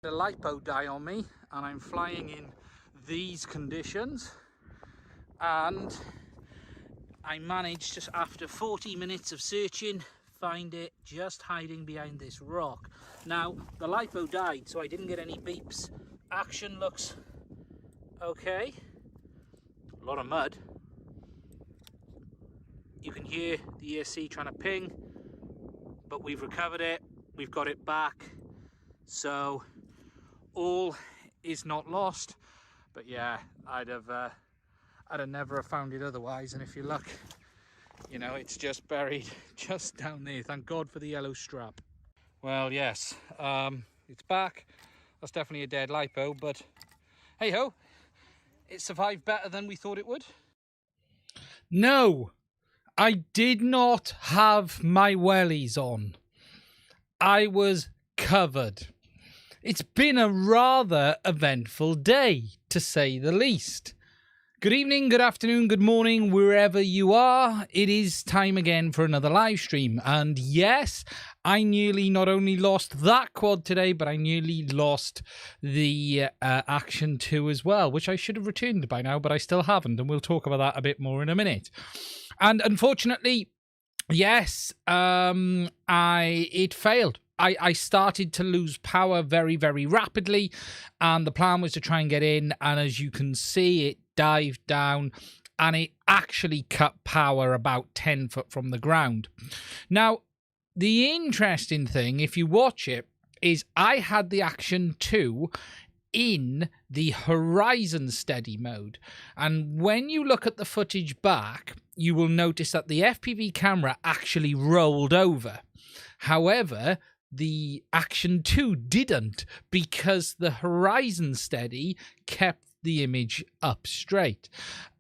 The LiPo die on me, and I'm flying in these conditions, and I managed, just after 40 minutes of searching, find it just hiding behind this rock. Now the LiPo died, so I didn't get any beeps. Action looks okay. A lot of mud. You can hear the ESC trying to ping, but we've recovered it, we've got it back, so all is not lost. But yeah, I'd have never have found it otherwise, and if you look, you know, it's just buried just down there. Thank God for the yellow strap. Well, yes, it's back. That's definitely a dead LiPo, but hey ho, it survived better than we thought it would. No, I did not have my wellies on. I was covered. It's been a rather eventful day, to say the least. Good evening, good afternoon, good morning, wherever you are. It is time again for another live stream. And yes, I nearly not only lost that quad today, but I nearly lost the Action 2 as well, which I should have returned by now, but I still haven't. And we'll talk about that a bit more in a minute. And unfortunately, yes, it failed. I started to lose power very, very rapidly, and the plan was to try and get in, and as you can see, it dived down, and it actually cut power about 10 foot from the ground. Now, the interesting thing, if you watch it, is I had the Action 2 in the horizon steady mode, and when you look at the footage back, you will notice that the FPV camera actually rolled over. However, the Action 2 didn't, because the horizon steady kept the image up straight.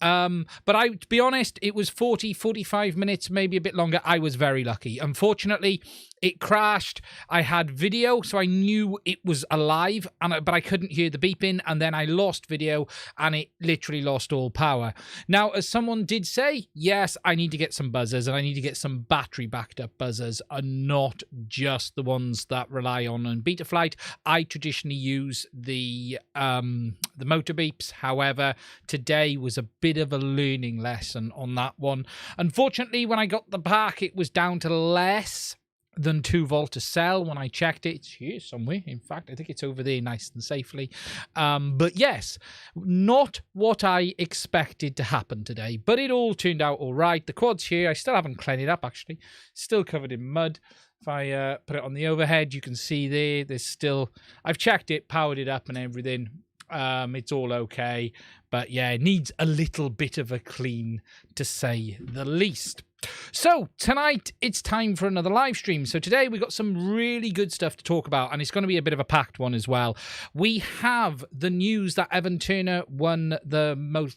But to be honest, it was 45 minutes, maybe a bit longer. I was very lucky. Unfortunately, it crashed. I had video, so I knew it was alive, but I couldn't hear the beeping, and then I lost video, and it literally lost all power. Now, as someone did say, yes, I need to get some buzzers, and I need to get some battery-backed up buzzers, and not just the ones that rely on Betaflight. I traditionally use the motor beeps. However, today was a bit of a learning lesson on that one. Unfortunately, when I got the pack, it was down to less than 2 volt to sell. When I checked it, it's here somewhere. In fact, I think it's over there nice and safely. But yes, not what I expected to happen today, but it all turned out all right. The quad's here. I still haven't cleaned it up, actually. Still covered in mud. If I put it on the overhead, you can see there's still, I've checked it, powered it up and everything. It's all okay, but yeah, it needs a little bit of a clean, to say the least. So tonight it's time for another live stream. So today we've got some really good stuff to talk about, and it's going to be a bit of a packed one as well. We have the news that Evan Turner won the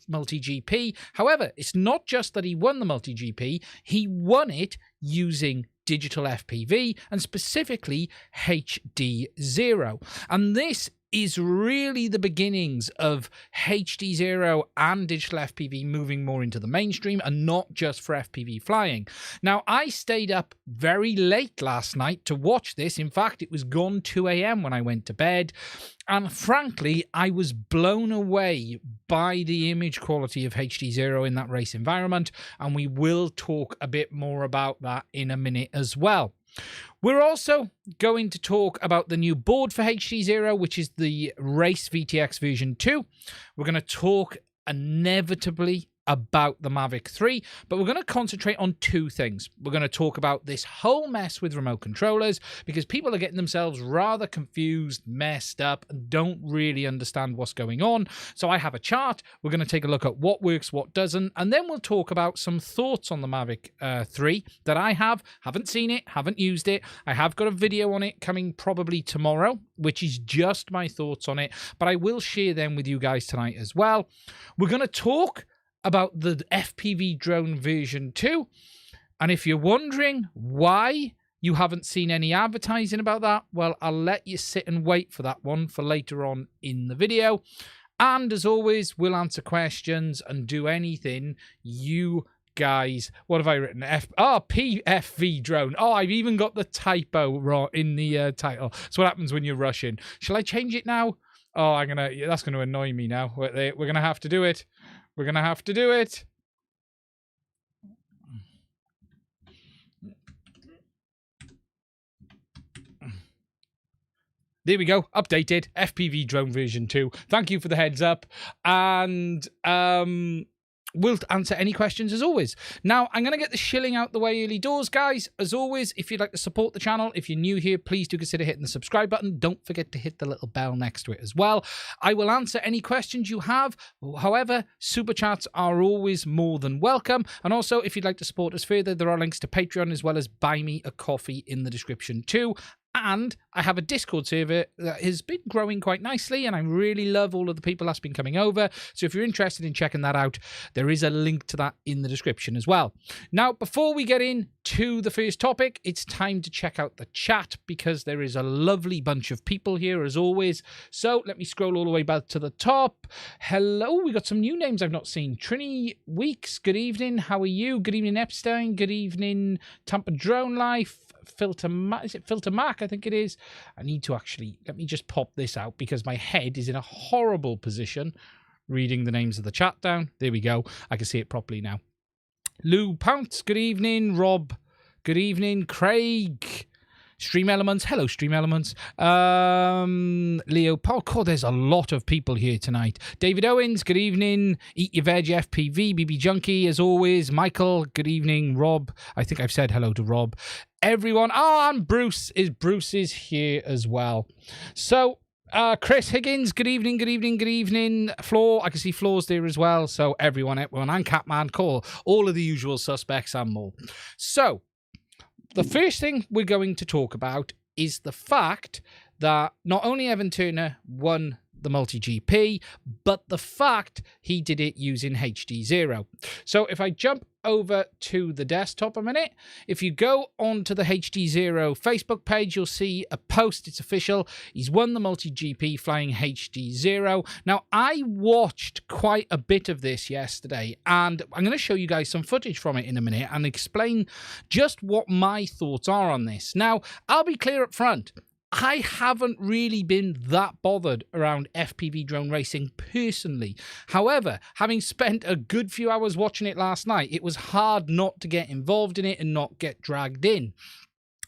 multi-GP. However, it's not just that he won the multi-GP, he won it using digital FPV, and specifically HD0. And this is really the beginnings of HD0 and digital FPV moving more into the mainstream, and not just for FPV flying. Now, I stayed up very late last night to watch this. In fact, it was gone 2 a.m. when I went to bed. And frankly, I was blown away by the image quality of HD0 in that race environment. And we will talk a bit more about that in a minute as well. We're also going to talk about the new board for HD0, which is the Race VTX version 2. We're going to talk inevitably about the Mavic 3, but we're going to concentrate on 2 things. We're going to talk about this whole mess with remote controllers, because people are getting themselves rather confused, messed up, and don't really understand what's going on. So I have a chart. We're going to take a look at what works, what doesn't, and then we'll talk about some thoughts on the Mavic 3 that I haven't seen it, haven't used it. I have got a video on it coming probably tomorrow, which is just my thoughts on it, but I will share them with you guys tonight as well. We're going to talk about the FPV drone version 2. And if you're wondering why you haven't seen any advertising about that, well, I'll let you sit and wait for that one for later on in the video. And as always, we'll answer questions and do anything you guys. What have I written? PFV drone. Oh, I've even got the typo in the title. That's what happens when you're rushing. Shall I change it now? Oh, that's gonna annoy me now. We're gonna have to do it. We're gonna have to do it. There we go. Updated. FPV drone version 2. Thank you for the heads up. And we'll answer any questions as always. Now, I'm going to get the shilling out the way early doors, guys. As always, if you'd like to support the channel, if you're new here, please do consider hitting the subscribe button. Don't forget to hit the little bell next to it as well. I will answer any questions you have. However, super chats are always more than welcome. And also, if you'd like to support us further, there are links to Patreon as well as Buy Me a Coffee in the description too. And I have a Discord server that has been growing quite nicely, and I really love all of the people that's been coming over. So if you're interested in checking that out, there is a link to that in the description as well. Now, before we get into the first topic, it's time to check out the chat because there is a lovely bunch of people here as always. So let me scroll all the way back to the top. Hello, we got some new names I've not seen. Trini Weeks, good evening. How are you? Good evening, Epstein. Good evening, Tampa Drone Life. Is it Filter Mac? I think it is. I need to actually, let me just pop this out because my head is in a horrible position reading the names of the chat down. There we go. I can see it properly now. Lou Pounce, good evening. Rob, good evening. Craig, Stream Elements, hello Stream Elements. Leo Paul, oh, there's a lot of people here tonight. David Owens, good evening. Eat Your Veg FPV, BB Junkie as always. Michael, good evening. Rob, I think I've said hello to Rob. Everyone, and Bruce is here as well. So Chris Higgins, good evening, good evening, good evening. Floor, I can see Floor's there as well. So everyone, and Catman, call all of the usual suspects and more. So the first thing we're going to talk about is the fact that not only Evan Turner won the multi-GP, but the fact he did it using HD0. So if I jump over to the desktop a minute, if you go onto the HD0 Facebook page, you'll see a post. It's official. He's won the multi-GP flying HD0. Now, I watched quite a bit of this yesterday, and I'm going to show you guys some footage from it in a minute and explain just what my thoughts are on this. Now, I'll be clear up front. I haven't really been that bothered around FPV drone racing personally. However, having spent a good few hours watching it last night, it was hard not to get involved in it and not get dragged in.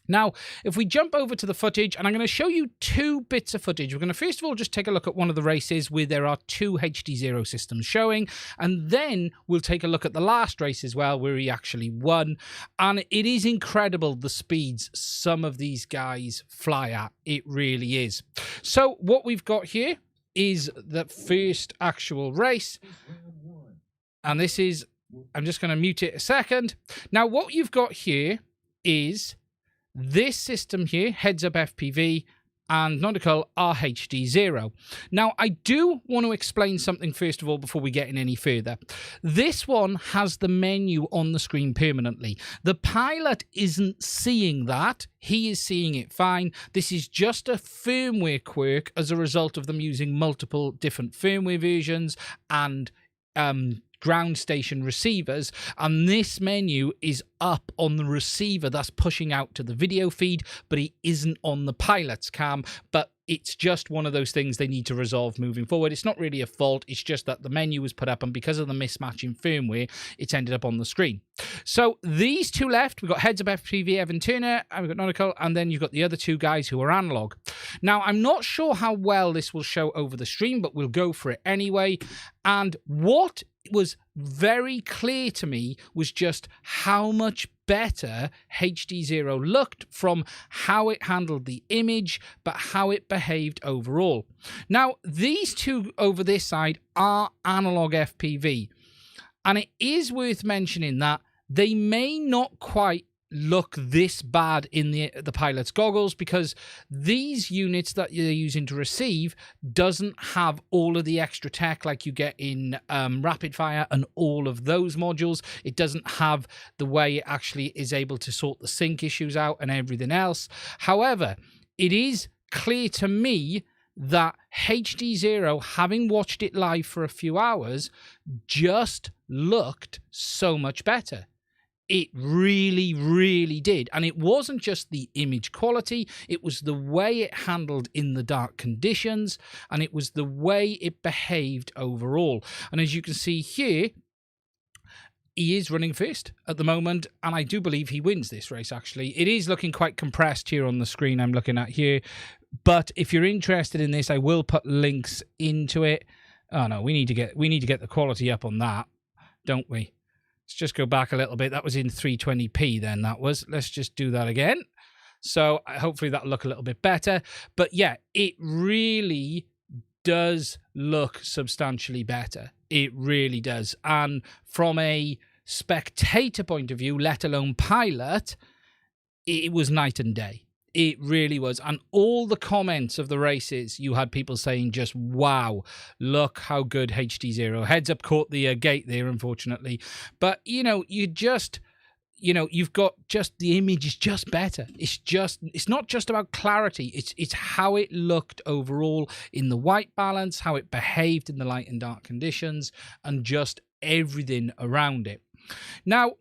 Now, if we jump over to the footage, and I'm going to show you two bits of footage. We're going to first of all just take a look at one of the races where there are two HD0 systems showing, and then we'll take a look at the last race as well where he actually won. And it is incredible the speeds some of these guys fly at. It really is. So what we've got here is the first actual race, and this is, I'm just going to mute it a second. Now, what you've got here is this system here, Heads Up FPV, and Nautical RHD0. Now, I do want to explain something first of all before we get in any further. This one has the menu on the screen permanently. The pilot isn't seeing that. He is seeing it fine. This is just a firmware quirk as a result of them using multiple different firmware versions and ground station receivers, and this menu is up on the receiver that's pushing out to the video feed, but it isn't on the pilot's cam. But it's just one of those things they need to resolve moving forward. It's not really a fault, it's just that the menu was put up, and because of the mismatch in firmware, it's ended up on the screen. So these two left, we've got Heads Up FPV, Evan Turner, and we've got Nautical, and then you've got the other two guys who are analog. Now, I'm not sure how well this will show over the stream, but we'll go for it anyway. And what was very clear to me was just how much better HD0 looked from how it handled the image, but how it behaved overall. Now, these two over this side are analog FPV, and it is worth mentioning that they may not quite look this bad in the pilot's goggles, because these units that you're using to receive doesn't have all of the extra tech like you get in Rapid Fire and all of those modules. It doesn't have the way it actually is able to sort the sync issues out and everything else. However, it is clear to me that HD0, having watched it live for a few hours, just looked so much better. It really, really did. And it wasn't just the image quality, it was the way it handled in the dark conditions, and it was the way it behaved overall. And as you can see here, he is running first at the moment, and I do believe he wins this race, actually. It is looking quite compressed here on the screen I'm looking at here. But if you're interested in this, I will put links into it. Oh no, we need to get the quality up on that, don't we? Let's just go back a little bit. That was in 320p then, that was. Let's just do that again. So hopefully that'll look a little bit better. But yeah, it really does look substantially better. It really does. And from a spectator point of view, let alone pilot, it was night and day. It really was. And all the comments of the races, you had people saying just, wow, look how good HD0. Heads Up caught the gate there, unfortunately. But, you know, you've got just, the image is just better. It's not just about clarity. It's how it looked overall in the white balance, how it behaved in the light and dark conditions, and just everything around it. Now,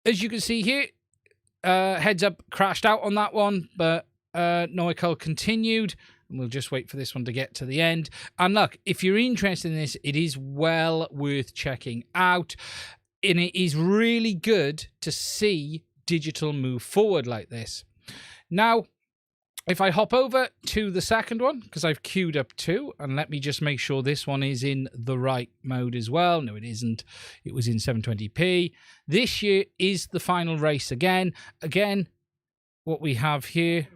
as you can see here, Heads Up crashed out on that one, but Noikal continued, and we'll just wait for this one to get to the end. And look, if you're interested in this, it is well worth checking out, and it is really good to see digital move forward like this. Now, if I hop over to the second one, because I've queued up two, and let me just make sure this one is in the right mode as well. No, it isn't. It was in 720p. This year is the final race again. Again, what we have here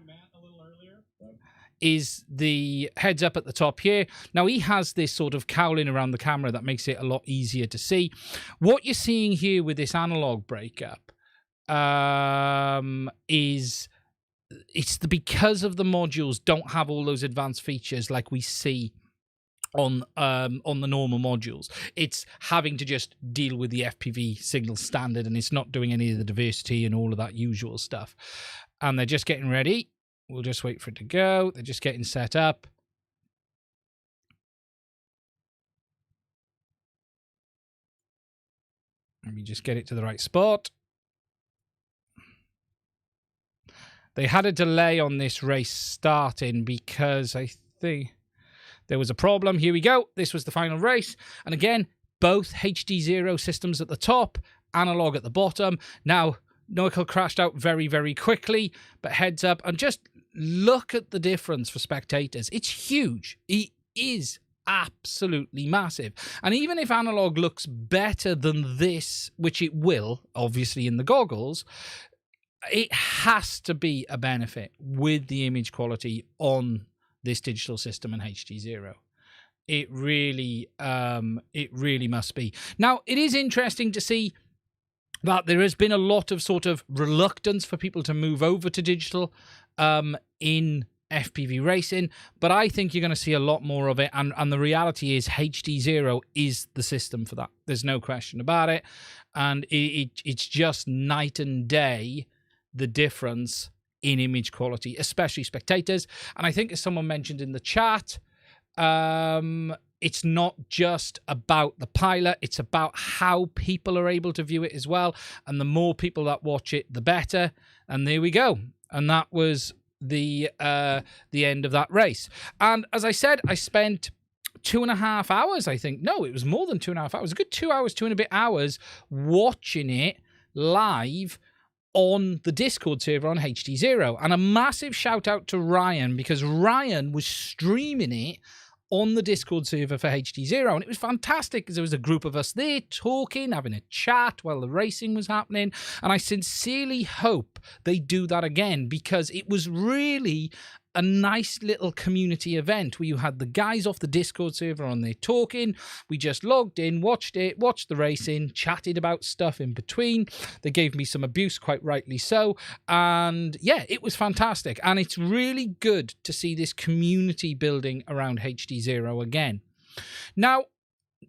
is the Heads Up at the top here. Now, he has this sort of cowling around the camera that makes it a lot easier to see. What you're seeing here with this analog breakup is... because of the modules don't have all those advanced features like we see on the normal modules. It's having to just deal with the FPV signal standard, and it's not doing any of the diversity and all of that usual stuff. And they're just getting ready. We'll just wait for it to go. They're just getting set up. Let me just get it to the right spot. They had a delay on this race starting because I think there was a problem. Here we go. This was the final race. And again, both HD0 systems at the top, analog at the bottom. Now, Noikal crashed out very, very quickly, but Heads Up. And just look at the difference for spectators. It's huge. It is absolutely massive. And even if analog looks better than this, which it will, obviously, in the goggles, it has to be a benefit with the image quality on this digital system and HD0. It really must be. Now, it is interesting to see that there has been a lot of sort of reluctance for people to move over to digital in FPV racing, but I think you're going to see a lot more of it, and the reality is HD0 is the system for that. There's no question about it, and it's just night and day, the difference in image quality, especially spectators. And I think, as someone mentioned in the chat, it's not just about the pilot, it's about how people are able to view it as well. And the more people that watch it, the better. And there we go. And that was the end of that race. And as I said, I spent 2.5 hours, I think. No, it was more than 2.5 hours. A good 2 hours, 2 and a bit hours watching it live on the Discord server on HD0. And a massive shout out to Ryan, because Ryan was streaming it on the Discord server for HD0, and it was fantastic because there was a group of us there talking, having a chat while the racing was happening. And I sincerely hope they do that again, because it was really a nice little community event where you had the guys off the Discord server on there talking. We just logged in, watched it, watched the racing, chatted about stuff in between. They gave me some abuse, quite rightly so. And yeah, it was fantastic. And it's really good to see this community building around HD0 again. Now,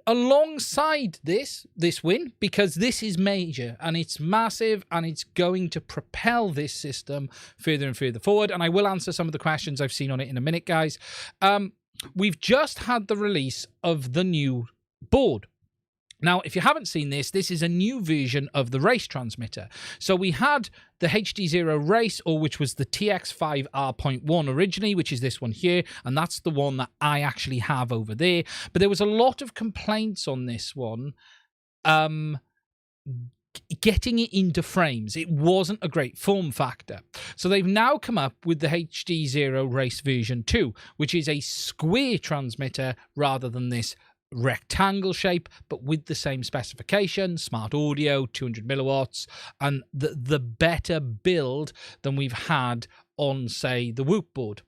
alongside this win, because this is major and it's massive and it's going to propel this system further and further forward. And I will answer some of the questions I've seen on it in a minute, guys. We've just had the release of the new board. Now, if you haven't seen this, this is a new version of the race transmitter. So we had the HD0 race, or which was the TX5R.1 originally, which is this one here, and that's the one that I actually have over there. But there was a lot of complaints on this one, getting it into frames. It wasn't a great form factor. So they've now come up with the HD0 race version 2, which is a square transmitter rather than this rectangle shape, but with the same specification, smart audio, 200 milliwatts, and the better build than we've had on, say, the Whoop board.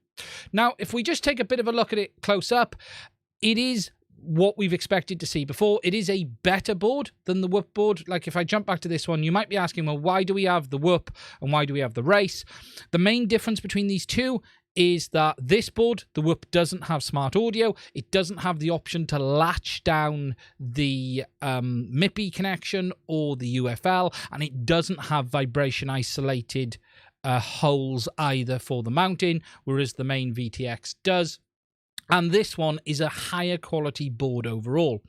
Now, if we just take a bit of a look at it close up, it is what we've expected to see before. It is a better board than the Whoop board. Like, if I jump back to this one, you might be asking, well, why do we have the Whoop and why do we have the race? The main difference between these two is that this board, the Whoop, doesn't have smart audio. It doesn't have the option to latch down the MIPI connection or the UFL, and it doesn't have vibration isolated holes either for the mounting, whereas the main VTX does. And this one is a higher quality board overall.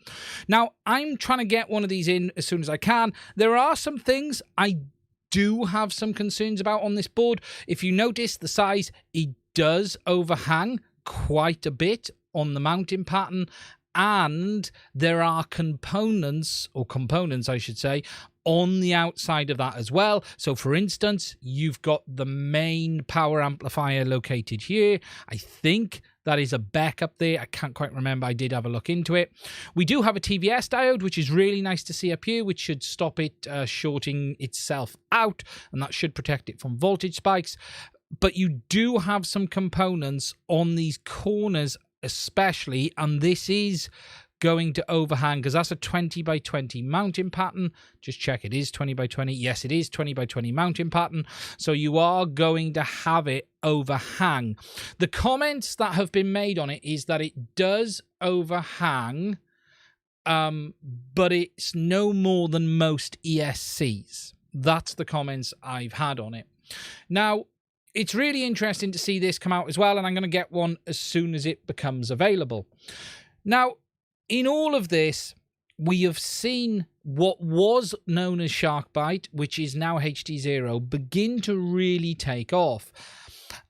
Now, I'm trying to get one of these in as soon as I can. There are some things I do have some concerns about on this board. If you notice the size, it does overhang quite a bit on the mounting pattern, and there are components I should say, on the outside of that as well. So for instance, you've got the main power amplifier located here. I think that is a Beck up there. I can't quite remember. I did have a look into it. We do have a TVS diode, which is really nice to see up here, which should stop it shorting itself out, and that should protect it from voltage spikes. But you do have some components on these corners especially, and this is going to overhang because that's a 20 by 20 mounting pattern. Just check, it is 20 by 20. Yes, it is 20 by 20 mounting pattern. So you are going to have it overhang. The comments that have been made on it is that it does overhang, but it's no more than most ESCs. That's the comments I've had on it. Now, it's really interesting to see this come out as well, and I'm going to get one as soon as it becomes available. Now, in all of this, we have seen what was known as SharkBite, which is now HD0, begin to really take off.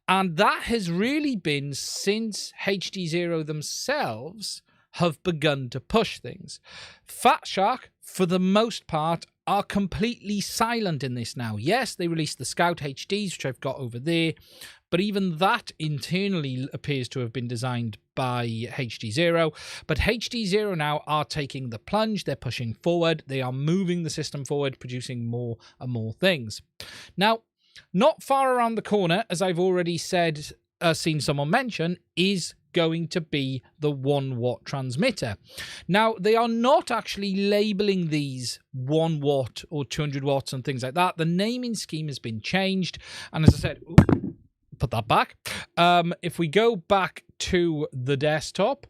And that has really been since HD0 themselves have begun to push things. Fat Shark, for the most part, are completely silent in this now. Yes, they released the Scout HDs, which I've got over there, but even that internally appears to have been designed by HD0. But HD0 now are taking the plunge, they're pushing forward, they are moving the system forward, producing more and more things. Now, not far around the corner, as I've already said, seen someone mention, is going to be the 1 watt transmitter. Now, they are not actually labeling these 1 watt or 200 watts and things like that. The naming scheme has been changed. And as I said, put that back. If we go back to the desktop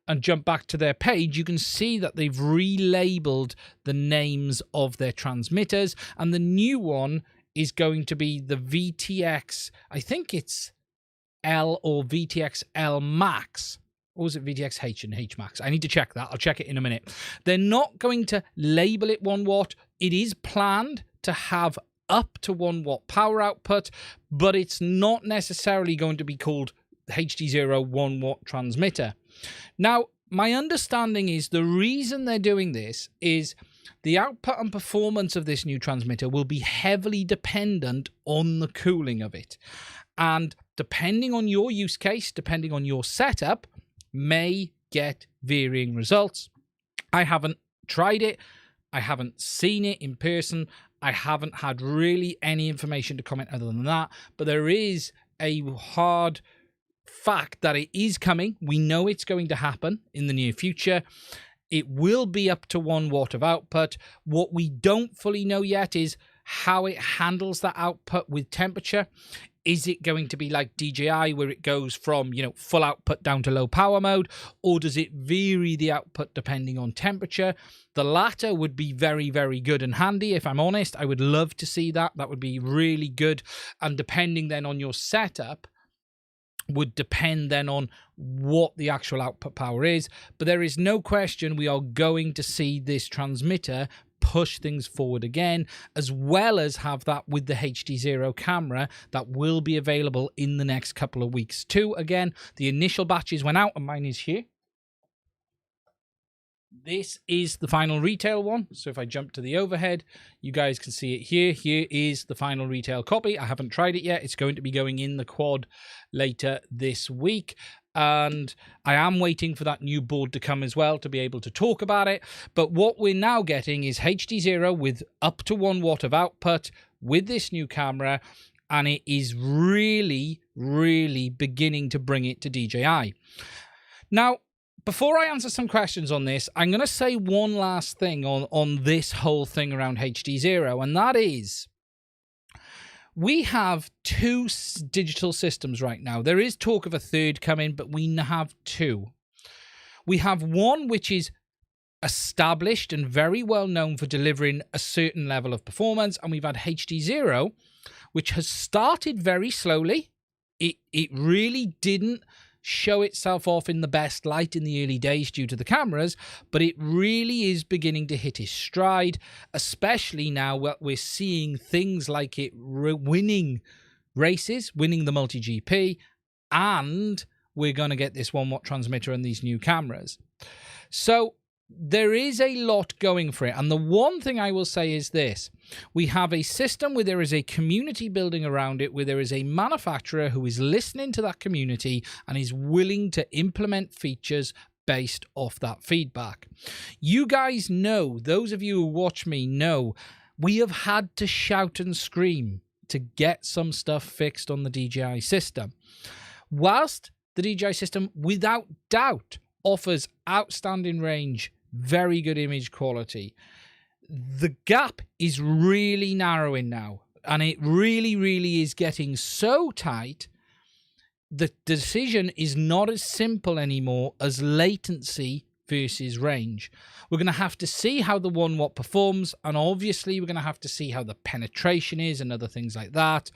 and jump back to their page, you can see that they've relabeled the names of their transmitters. And the new one is going to be the VTX, I think it's L or VTX L Max, or was it VTX H and H Max? I need to check that. I'll check it in a minute. They're not going to label it 1 watt. It is planned to have up to 1 watt power output, but it's not necessarily going to be called HD0 1 watt transmitter. Now, my understanding is the reason they're doing this is the output and performance of this new transmitter will be heavily dependent on the cooling of it. And depending on your use case, depending on your setup, may get varying results. I haven't tried it. I haven't seen it in person. I haven't had really any information to comment other than that. But there is a hard fact that it is coming. We know it's going to happen in the near future. It will be up to 1 watt of output. What we don't fully know yet is how it handles that output with temperature. Is it going to be like DJI where it goes from, full output down to low power mode, or does it vary the output depending on temperature? The latter would be very, very good and handy. If I'm honest, I would love to see that. That would be really good. And depending then on your setup, would depend then on what the actual output power is. But there is no question we are going to see this transmitter push things forward again, as well as have that with the HD0 camera that will be available in the next couple of weeks too. Again, the initial batches went out and mine is here. This is the final retail one. So if I jump to the overhead, you guys can see it here. Here is the final retail copy. I haven't tried it yet. It's going to be going in the quad later this week. And I am waiting for that new board to come as well to be able to talk about it. But what we're now getting is HD0 with up to 1 watt of output with this new camera. And it is really, really beginning to bring it to DJI. Now, before I answer some questions on this, I'm going to say one last thing on this whole thing around HD0, and that is we have 2 digital systems right now. There is talk of a third coming, but we have 2. We have one which is established and very well known for delivering a certain level of performance, and we've had HD0, which has started very slowly. It really didn't show itself off in the best light in the early days due to the cameras, but it really is beginning to hit its stride, especially now we're seeing things like it winning races, winning the multi-GP, and we're going to get this 1 watt transmitter and these new cameras. So there is a lot going for it. And the one thing I will say is this. We have a system where there is a community building around it, where there is a manufacturer who is listening to that community and is willing to implement features based off that feedback. You guys know, those of you who watch me know, we have had to shout and scream to get some stuff fixed on the DJI system. Whilst the DJI system, without doubt, offers outstanding range, very good image quality, the gap is really narrowing now, and it really, really is getting so tight. The decision is not as simple anymore as latency versus range. We're going to have to see how the 1 watt performs, and obviously we're going to have to see how the penetration is and other things like that.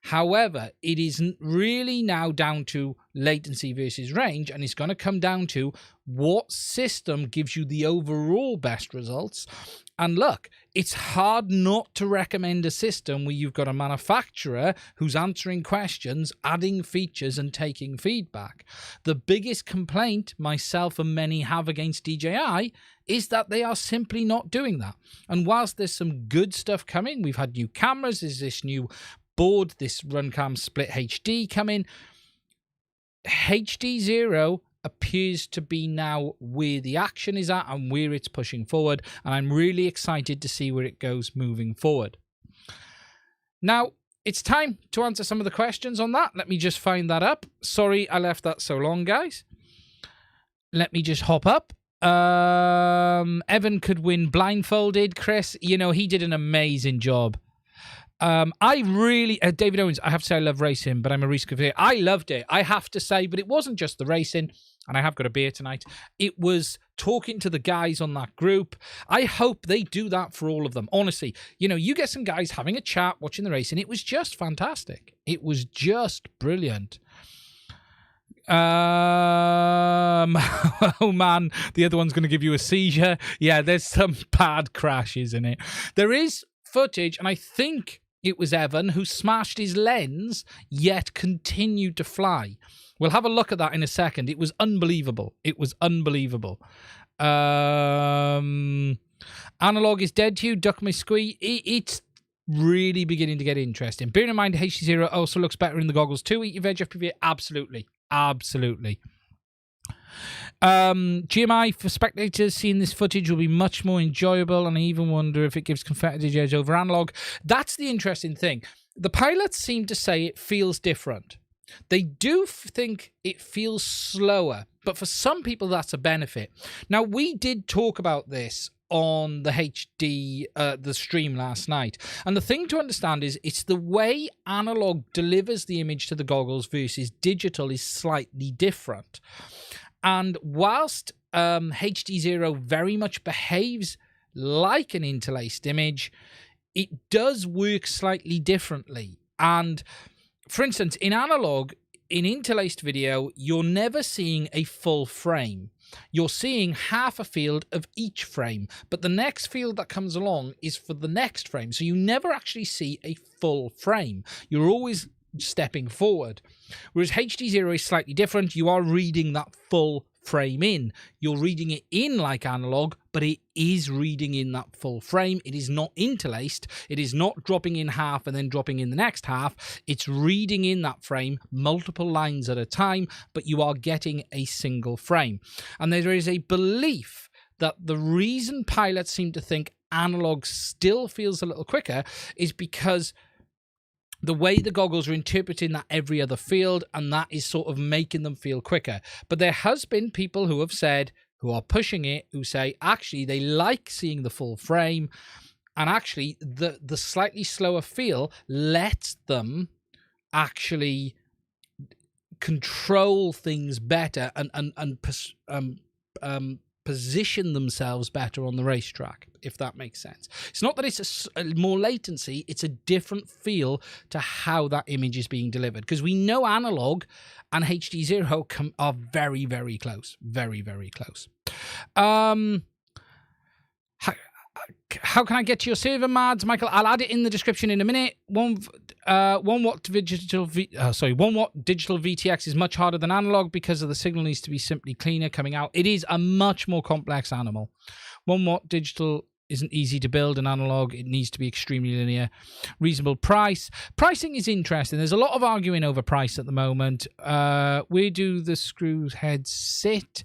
However, it is really now down to latency versus range, and it's going to come down to what system gives you the overall best results. And look, it's hard not to recommend a system where you've got a manufacturer who's answering questions, adding features, and taking feedback. The biggest complaint myself and many have against DJI is that they are simply not doing that. And whilst there's some good stuff coming, we've had new cameras, there's this new board, this Runcam Split HD coming. HD0 appears to be now where the action is at and where it's pushing forward, and I'm really excited to see where it goes moving forward. Now, it's time to answer some of the questions on that. Let me just find that up. Sorry I left that so long, guys. Let me just hop up. Evan could win blindfolded. Chris, he did an amazing job. I really, David Owens, I have to say I love racing, but I'm a race cavalier. I loved it, I have to say, but it wasn't just the racing, and I have got a beer tonight. It was talking to the guys on that group. I hope they do that for all of them. Honestly, you get some guys having a chat, watching the racing. It was just fantastic. It was just brilliant. Oh man, the other one's going to give you a seizure. Yeah, there's some bad crashes in it. There is footage, and I think it was Evan who smashed his lens, yet continued to fly. We'll have a look at that in a second. It was unbelievable. It was unbelievable. Analog is dead to you. Duck my squee. It's really beginning to get interesting. Bearing in mind, HD0 also looks better in the goggles too. Eat your veg FPV. Absolutely. Absolutely. GMI, for spectators, seeing this footage will be much more enjoyable, and I even wonder if it gives competitive edge over analog. That's the interesting thing. The pilots seem to say it feels different. They do think it feels slower, but for some people that's a benefit. Now, we did talk about this on the HD, the stream last night. And the thing to understand is it's the way analog delivers the image to the goggles versus digital is slightly different. And whilst HD0 very much behaves like an interlaced image, it does work slightly differently. And for instance, in analog, in interlaced video, you're never seeing a full frame. You're seeing half a field of each frame, but the next field that comes along is for the next frame. So you never actually see a full frame. You're always stepping forward. Whereas HD0 is slightly different. You are reading that full frame in. You're reading it in like analog, but it is reading in that full frame. It is not interlaced. It is not dropping in half and then dropping in the next half. It's reading in that frame multiple lines at a time, but you are getting a single frame. And there is a belief that the reason pilots seem to think analog still feels a little quicker is because the way the goggles are interpreting that every other field, and that is sort of making them feel quicker. But there has been people who have said, who are pushing it, who say actually they like seeing the full frame, and actually the slightly slower feel lets them actually control things better and position themselves better on the racetrack, if that makes sense. It's not that it's a more latency, it's a different feel to how that image is being delivered, because we know analog and HD0 are very, very close. Very, very close. How can I get to your server, Mads? Michael, I'll add it in the description in a minute. 1 watt digital VTX is much harder than analog because of the signal needs to be simply cleaner coming out. It is a much more complex animal. 1 watt digital isn't easy to build. An analog, it needs to be extremely linear. Reasonable price. Pricing is interesting. There's a lot of arguing over price at the moment. Where do the screw heads sit?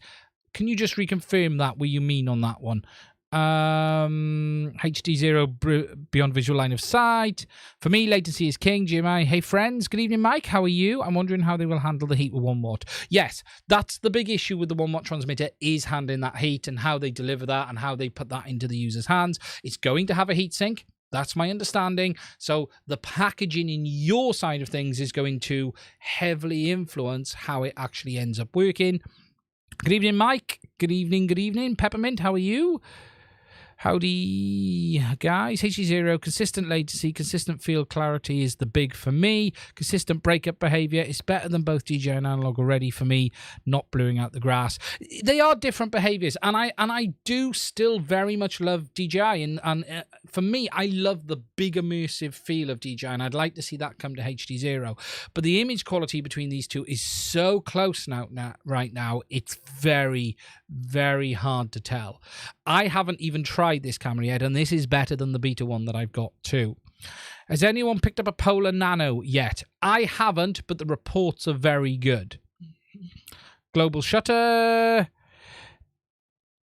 Can you just reconfirm that, what you mean on that one? HD0 beyond visual line of sight. For me, latency is king. GMI. Hey friends, good evening, Mike. How are you? I'm wondering how they will handle the heat with 1 watt. Yes, that's the big issue with the 1 watt transmitter, is handling that heat and how they deliver that and how they put that into the user's hands. It's going to have a heat sink. That's my understanding. So the packaging in your side of things is going to heavily influence how it actually ends up working. Good evening, Mike. Good evening. Peppermint, how are you? Howdy, guys. HD0, consistent latency, consistent field clarity is the big for me. Consistent breakup behavior is better than both DJI and analog already for me, not blowing out the grass. They are different behaviors, and I do still very much love DJI, and for me, I love the big immersive feel of DJI, and I'd like to see that come to HD0. But the image quality between these two is so close right now, it's very, very hard to tell. I haven't even tried this camera yet, and this is better than the beta one that I've got too. Has anyone picked up a Polar Nano yet? I haven't, but the reports are very good. Global Shutter.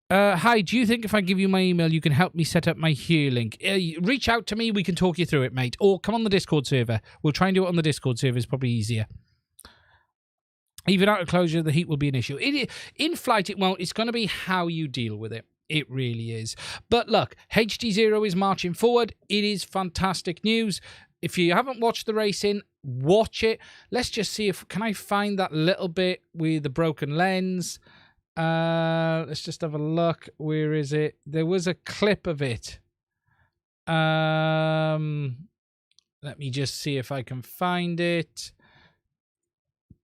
Hi, do you think if I give you my email, you can help me set up my Here link? Reach out to me, we can talk you through it, mate. Or come on the Discord server. We'll try and do it on the Discord server, it's probably easier. Even out of closure, the heat will be an issue. In flight, it won't. It's going to be how you deal with it. It really is. But look, HD0 is marching forward. It is fantastic news. If you haven't watched the racing, watch it. Let's just see if... Can I find that little bit with the broken lens? Let's just have a look. Where is it? There was a clip of it. Let me just see if I can find it.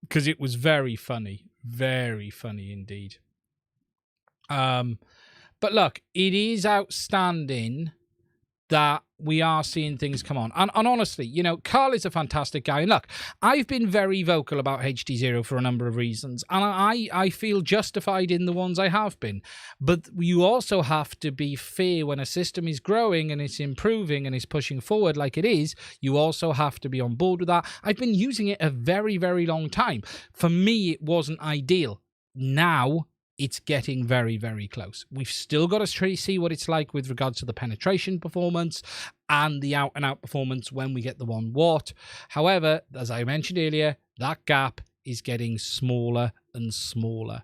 Because it was very funny. Very funny indeed. But look, it is outstanding that we are seeing things come on. And honestly, you know, Carl is a fantastic guy. And look, I've been very vocal about HD0 for a number of reasons. And I feel justified in the ones I have been. But you also have to be fair when a system is growing and it's improving and it's pushing forward like it is. You also have to be on board with that. I've been using it a very, very long time. For me, it wasn't ideal. Now, it's getting very, very close. We've still got to see what it's like with regards to the penetration performance and the out-and-out performance when we get the 1 watt. However, as I mentioned earlier, that gap is getting smaller and smaller.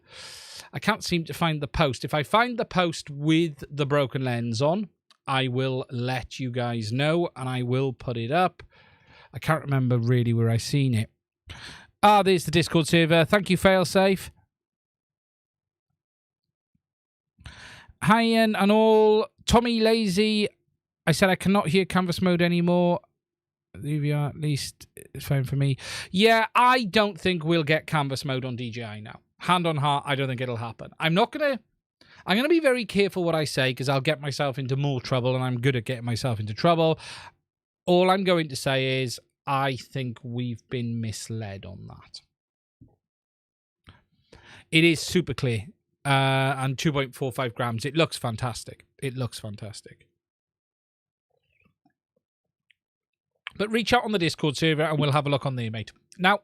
I can't seem to find the post. If I find the post with the broken lens on, I will let you guys know and I will put it up. I can't remember really where I seen it. Ah, there's the Discord server. Thank you, Failsafe. Hi, Ian and all. Tommy Lazy. I said I cannot hear canvas mode anymore. DVR, at least it's fine for me. Yeah, I don't think we'll get canvas mode on DJI now. Hand on heart, I don't think it'll happen. I'm going to be very careful what I say because I'll get myself into more trouble and I'm good at getting myself into trouble. All I'm going to say is I think we've been misled on that. It is super clear and 2.45 grams. It looks fantastic. It looks fantastic. But reach out on the Discord server and we'll have a look on there, mate. Now,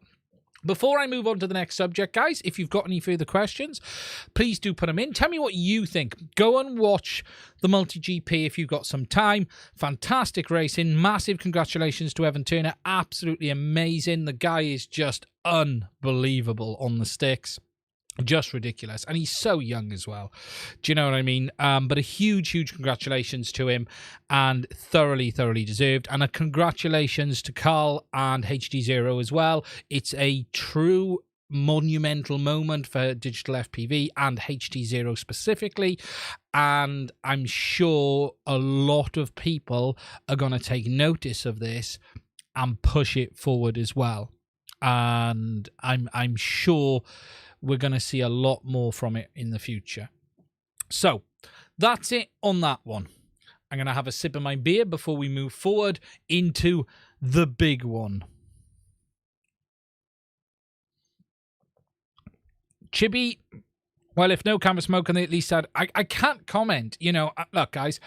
before I move on to the next subject, guys, if you've got any further questions, please do put them in. Tell me what you think. Go and watch the Multi-GP if you've got some time. Fantastic racing. Massive congratulations to Evan Turner. Absolutely amazing. The guy is just unbelievable on the sticks. Just ridiculous. And he's so young as well. Do you know what I mean? But a huge congratulations to him and thoroughly deserved. And a congratulations to Carl and HD Zero as well. It's a true monumental moment for digital FPV and HD Zero specifically. And I'm sure a lot of people are going to take notice of this and push it forward as well. And I'm sure we're going to see a lot more from it in the future. So that's it on that one. I'm going to have a sip of my beer before we move forward into the big one. Chibi, well, if no camera smoke, and they at least had... I can't comment. You know, look, guys,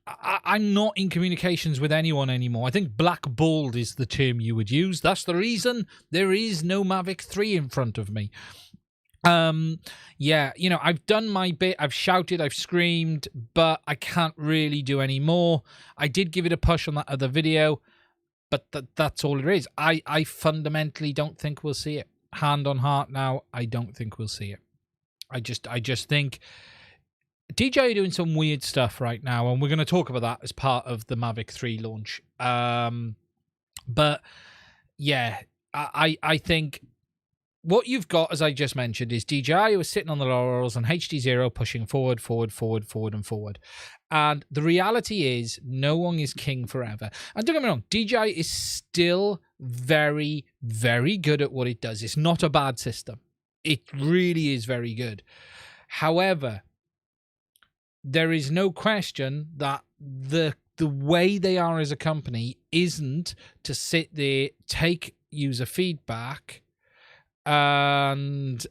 I'm not in communications with anyone anymore. I think blackballed is the term you would use. That's the reason there is no Mavic 3 in front of me. Yeah, you know, I've done my bit. I've shouted, I've screamed, but I can't really do any more. I did give it a push on that other video, but that's all it is. I fundamentally don't think we'll see it. Hand on heart now, I don't think we'll see it. I just think DJI are doing some weird stuff right now, and we're going to talk about that as part of the Mavic 3 launch. But yeah, I think what you've got, as I just mentioned, is DJI who are sitting on the laurels and HD Zero pushing forward. And the reality is no one is king forever. And don't get me wrong, DJI is still very good at what it does. It's not a bad system. It really is very good. However, there is no question that the way they are as a company isn't to sit there, take user feedback and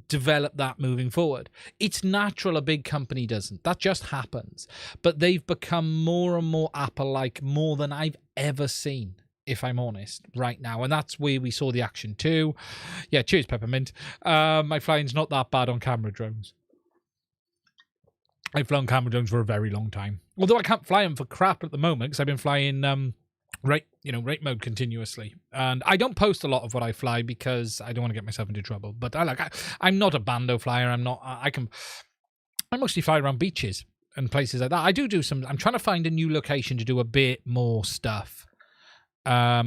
develop that moving forward. It's natural a big company doesn't. That just happens. But they've become more and more Apple-like, more than I've ever seen, if I'm honest, right now. And that's where we saw the Action 2. Yeah, cheers, Peppermint. My flying's not that bad on camera drones. I've flown camera drones for a very long time. Although I can't fly them for crap at the moment because I've been flying rate mode continuously. And I don't post a lot of what I fly because I don't want to get myself into trouble. But I'm not a bando flyer. I mostly fly around beaches and places like that. I do some. I'm trying to find a new location to do a bit more stuff. I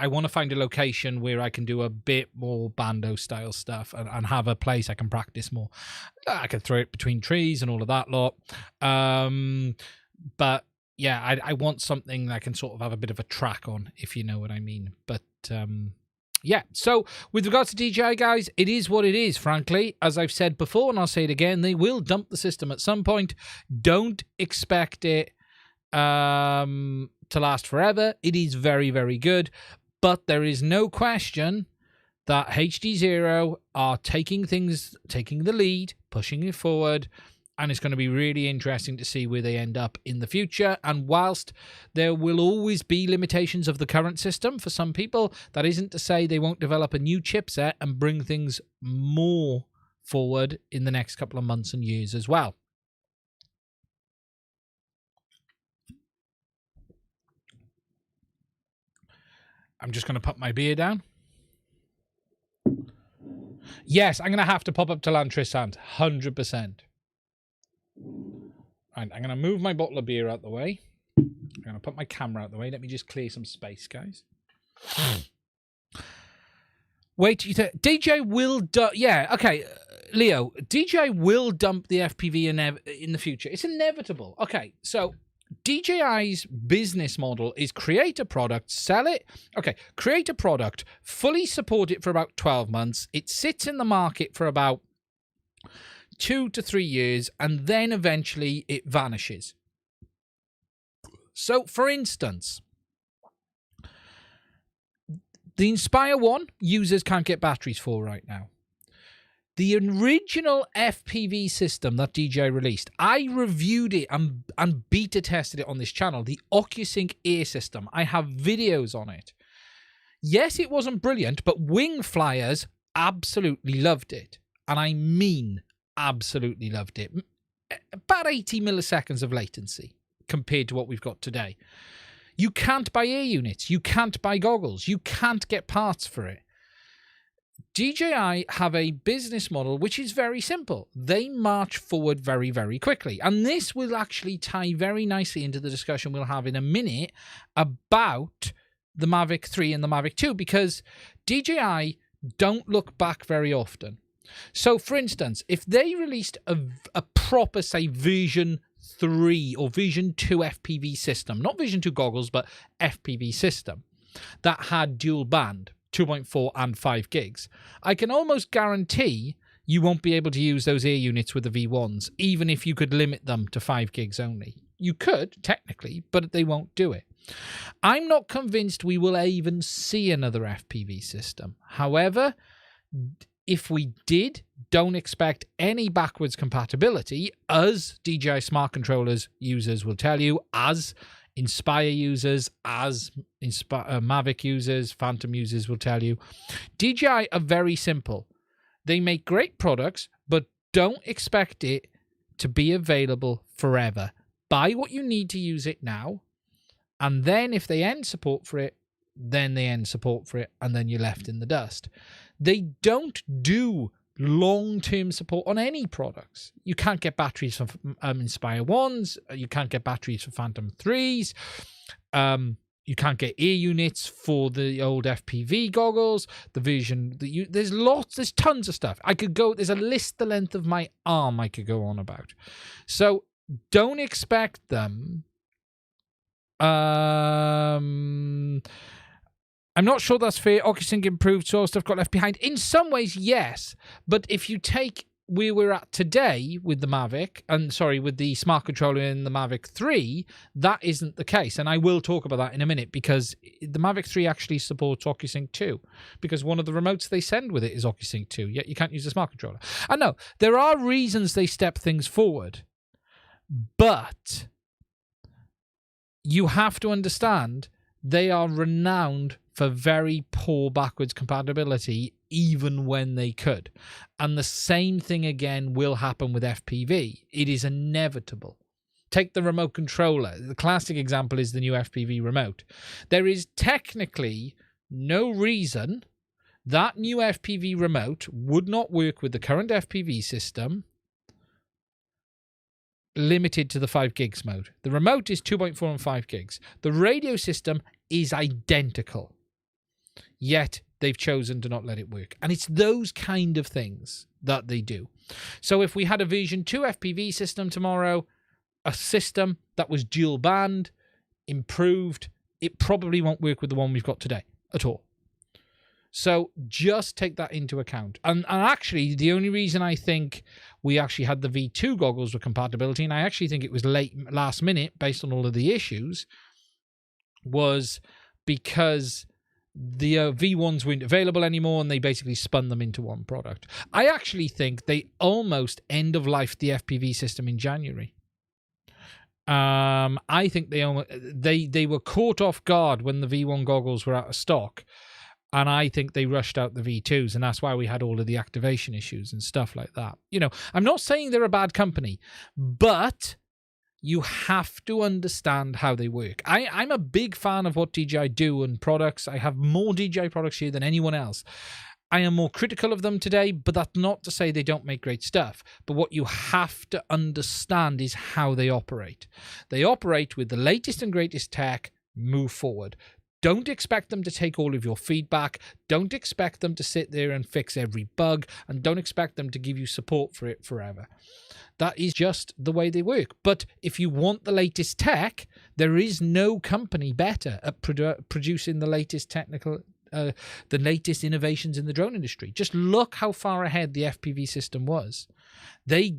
want to find a location where I can do a bit more bando style stuff and have a place I can practice more. I can throw it between trees and all of that lot. But yeah, I want something that I can sort of have a bit of a track on, if you know what I mean. But yeah, so with regards to DJI, guys, it is what it is, frankly. As I've said before, and I'll say it again, they will dump the system at some point. Don't expect it to last forever. It is very good. But there is no question that HD Zero are taking the lead, pushing it forward, and it's going to be really interesting to see where they end up in the future. And whilst there will always be limitations of the current system for some people, that isn't to say they won't develop a new chipset and bring things more forward in the next couple of months and years as well. I'm just going to put my beer down. Yes, I'm going to have to pop up to Lantrisant. 100%. Right, I'm going to move my bottle of beer out the way. I'm going to put my camera out the way. Let me just clear some space, guys. Wait, DJ will yeah, okay, Leo, DJ will dump the FPV in the future. It's inevitable. Okay, so DJI's business model is create a product, sell it. Okay, create a product, fully support it for about 12 months. It sits in the market for about 2 to 3 years, and then eventually it vanishes. So, for instance, the Inspire 1 users can't get batteries for right now. The original FPV system that DJI released, I reviewed it and beta tested it on this channel, the OcuSync Air system. I have videos on it. Yes, it wasn't brilliant, but wing flyers absolutely loved it. And I mean absolutely loved it. About 80 milliseconds of latency compared to what we've got today. You can't buy air units. You can't buy goggles. You can't get parts for it. DJI have a business model which is very simple. They march forward very, very quickly. And this will actually tie very nicely into the discussion we'll have in a minute about the Mavic 3 and the Mavic 2, because DJI don't look back very often. So, for instance, if they released a proper, say, version 3 or version 2 FPV system, not version 2 goggles, but FPV system that had dual band, 2.4 and 5 gigs, I can almost guarantee you won't be able to use those air units with the V1s, even if you could limit them to 5 gigs only. You could, technically, but they won't do it. I'm not convinced we will even see another FPV system. However, if we did, don't expect any backwards compatibility, as DJI Smart Controllers users will tell you, as Inspire users, as Mavic users, Phantom users will tell you. DJI are very simple. They make great products, but don't expect it to be available forever. Buy what you need to use it now, and then if they end support for it, then they end support for it, and then you're left in the dust. They don't do long-term support on any products. You can't get batteries for Inspire 1s. You can't get batteries for Phantom 3s. You can't get ear units for the old FPV goggles. The Vision. There's tons of stuff. There's a list the length of my arm I could go on about. So don't expect them. I'm not sure that's fair. OcuSync improved, so stuff got left behind. In some ways, yes. But if you take where we're at today with the Mavic, with the Smart Controller and the Mavic 3, that isn't the case. And I will talk about that in a minute, because the Mavic 3 actually supports OcuSync 2, because one of the remotes they send with it is OcuSync 2, yet you can't use the Smart Controller. I know, there are reasons they step things forward, but you have to understand they are renowned for very poor backwards compatibility, even when they could. And the same thing again will happen with FPV. It is inevitable. Take the remote controller. The classic example is the new FPV remote. There is technically no reason that new FPV remote would not work with the current FPV system limited to the 5 gigs mode. The remote is 2.4 and 5 gigs. The radio system is identical. Yet they've chosen to not let it work. And it's those kind of things that they do. So if we had a version 2 FPV system tomorrow, a system that was dual band, improved, it probably won't work with the one we've got today at all. So just take that into account. And actually, the only reason I think we actually had the V2 goggles with compatibility, and I actually think it was last minute based on all of the issues, was because the V1s weren't available anymore, and they basically spun them into one product. I actually think they almost end-of-life the FPV system in January. I think they were caught off guard when the V1 goggles were out of stock, and I think they rushed out the V2s, and that's why we had all of the activation issues and stuff like that. You know, I'm not saying they're a bad company, but you have to understand how they work. I'm a big fan of what DJI do and products. I have more DJI products here than anyone else. I am more critical of them today, but that's not to say they don't make great stuff. But what you have to understand is how they operate. They operate with the latest and greatest tech, move forward. Don't expect them to take all of your feedback. Don't expect them to sit there and fix every bug, and don't expect them to give you support for it forever. That is just the way they work. But if you want the latest tech, there is no company better at producing the latest the latest innovations in the drone industry. Just look how far ahead the FPV system was. They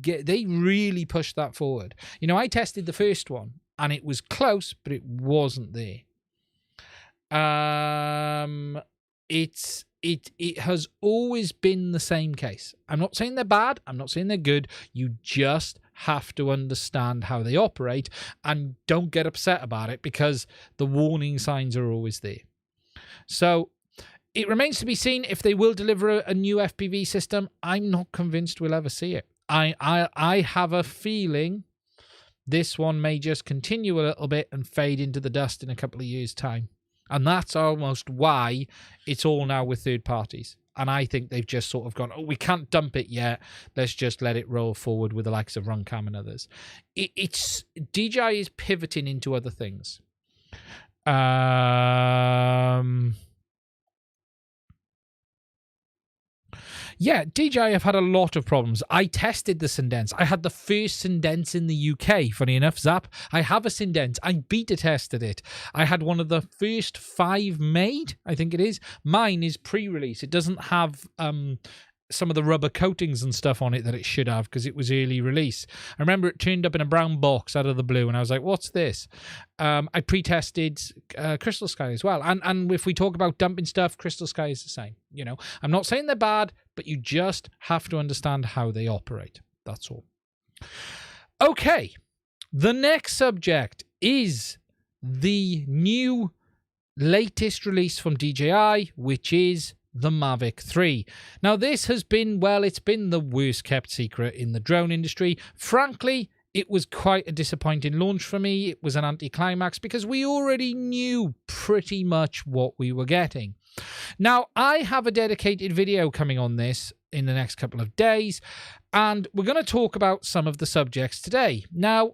really pushed that forward. You know, I tested the first one, and it was close, but it wasn't there. It has always been the same case. I'm not saying they're bad. I'm not saying they're good. You just have to understand how they operate, and don't get upset about it because the warning signs are always there. So it remains to be seen if they will deliver a new FPV system. I'm not convinced we'll ever see it. I have a feeling this one may just continue a little bit and fade into the dust in a couple of years' time. And that's almost why it's all now with third parties. And I think they've just sort of gone, oh, we can't dump it yet. Let's just let it roll forward with the likes of Runcam and others. DJI is pivoting into other things. Yeah, DJI have had a lot of problems. I tested the Syndense. I had the first Syndense in the UK, funny enough, Zap. I have a Syndense. I beta tested it. I had one of the first 5 made, I think it is. Mine is pre-release. It doesn't have some of the rubber coatings and stuff on it that it should have because it was early release. I remember it turned up in a brown box out of the blue, and I was like, what's this? I pre-tested Crystal Sky as well. And if we talk about dumping stuff, Crystal Sky is the same. You know, I'm not saying they're bad, but you just have to understand how they operate. That's all. Okay. The next subject is the new latest release from DJI, which is the Mavic 3. Now, this has been, well, it's been the worst kept secret in the drone industry. Frankly, it was quite a disappointing launch for me. It was an anticlimax because we already knew pretty much what we were getting. Now, I have a dedicated video coming on this in the next couple of days, and we're going to talk about some of the subjects today. Now,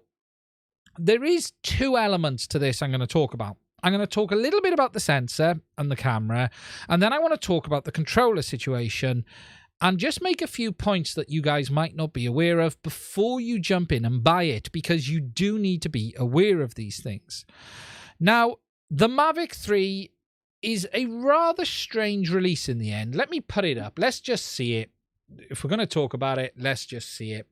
there is 2 elements to this I'm going to talk about. I'm going to talk a little bit about the sensor and the camera, and then I want to talk about the controller situation and just make a few points that you guys might not be aware of before you jump in and buy it, because you do need to be aware of these things. Now, the Mavic 3 is a rather strange release in the end. Let me put it up. Let's just see it. If we're going to talk about it, let's just see it.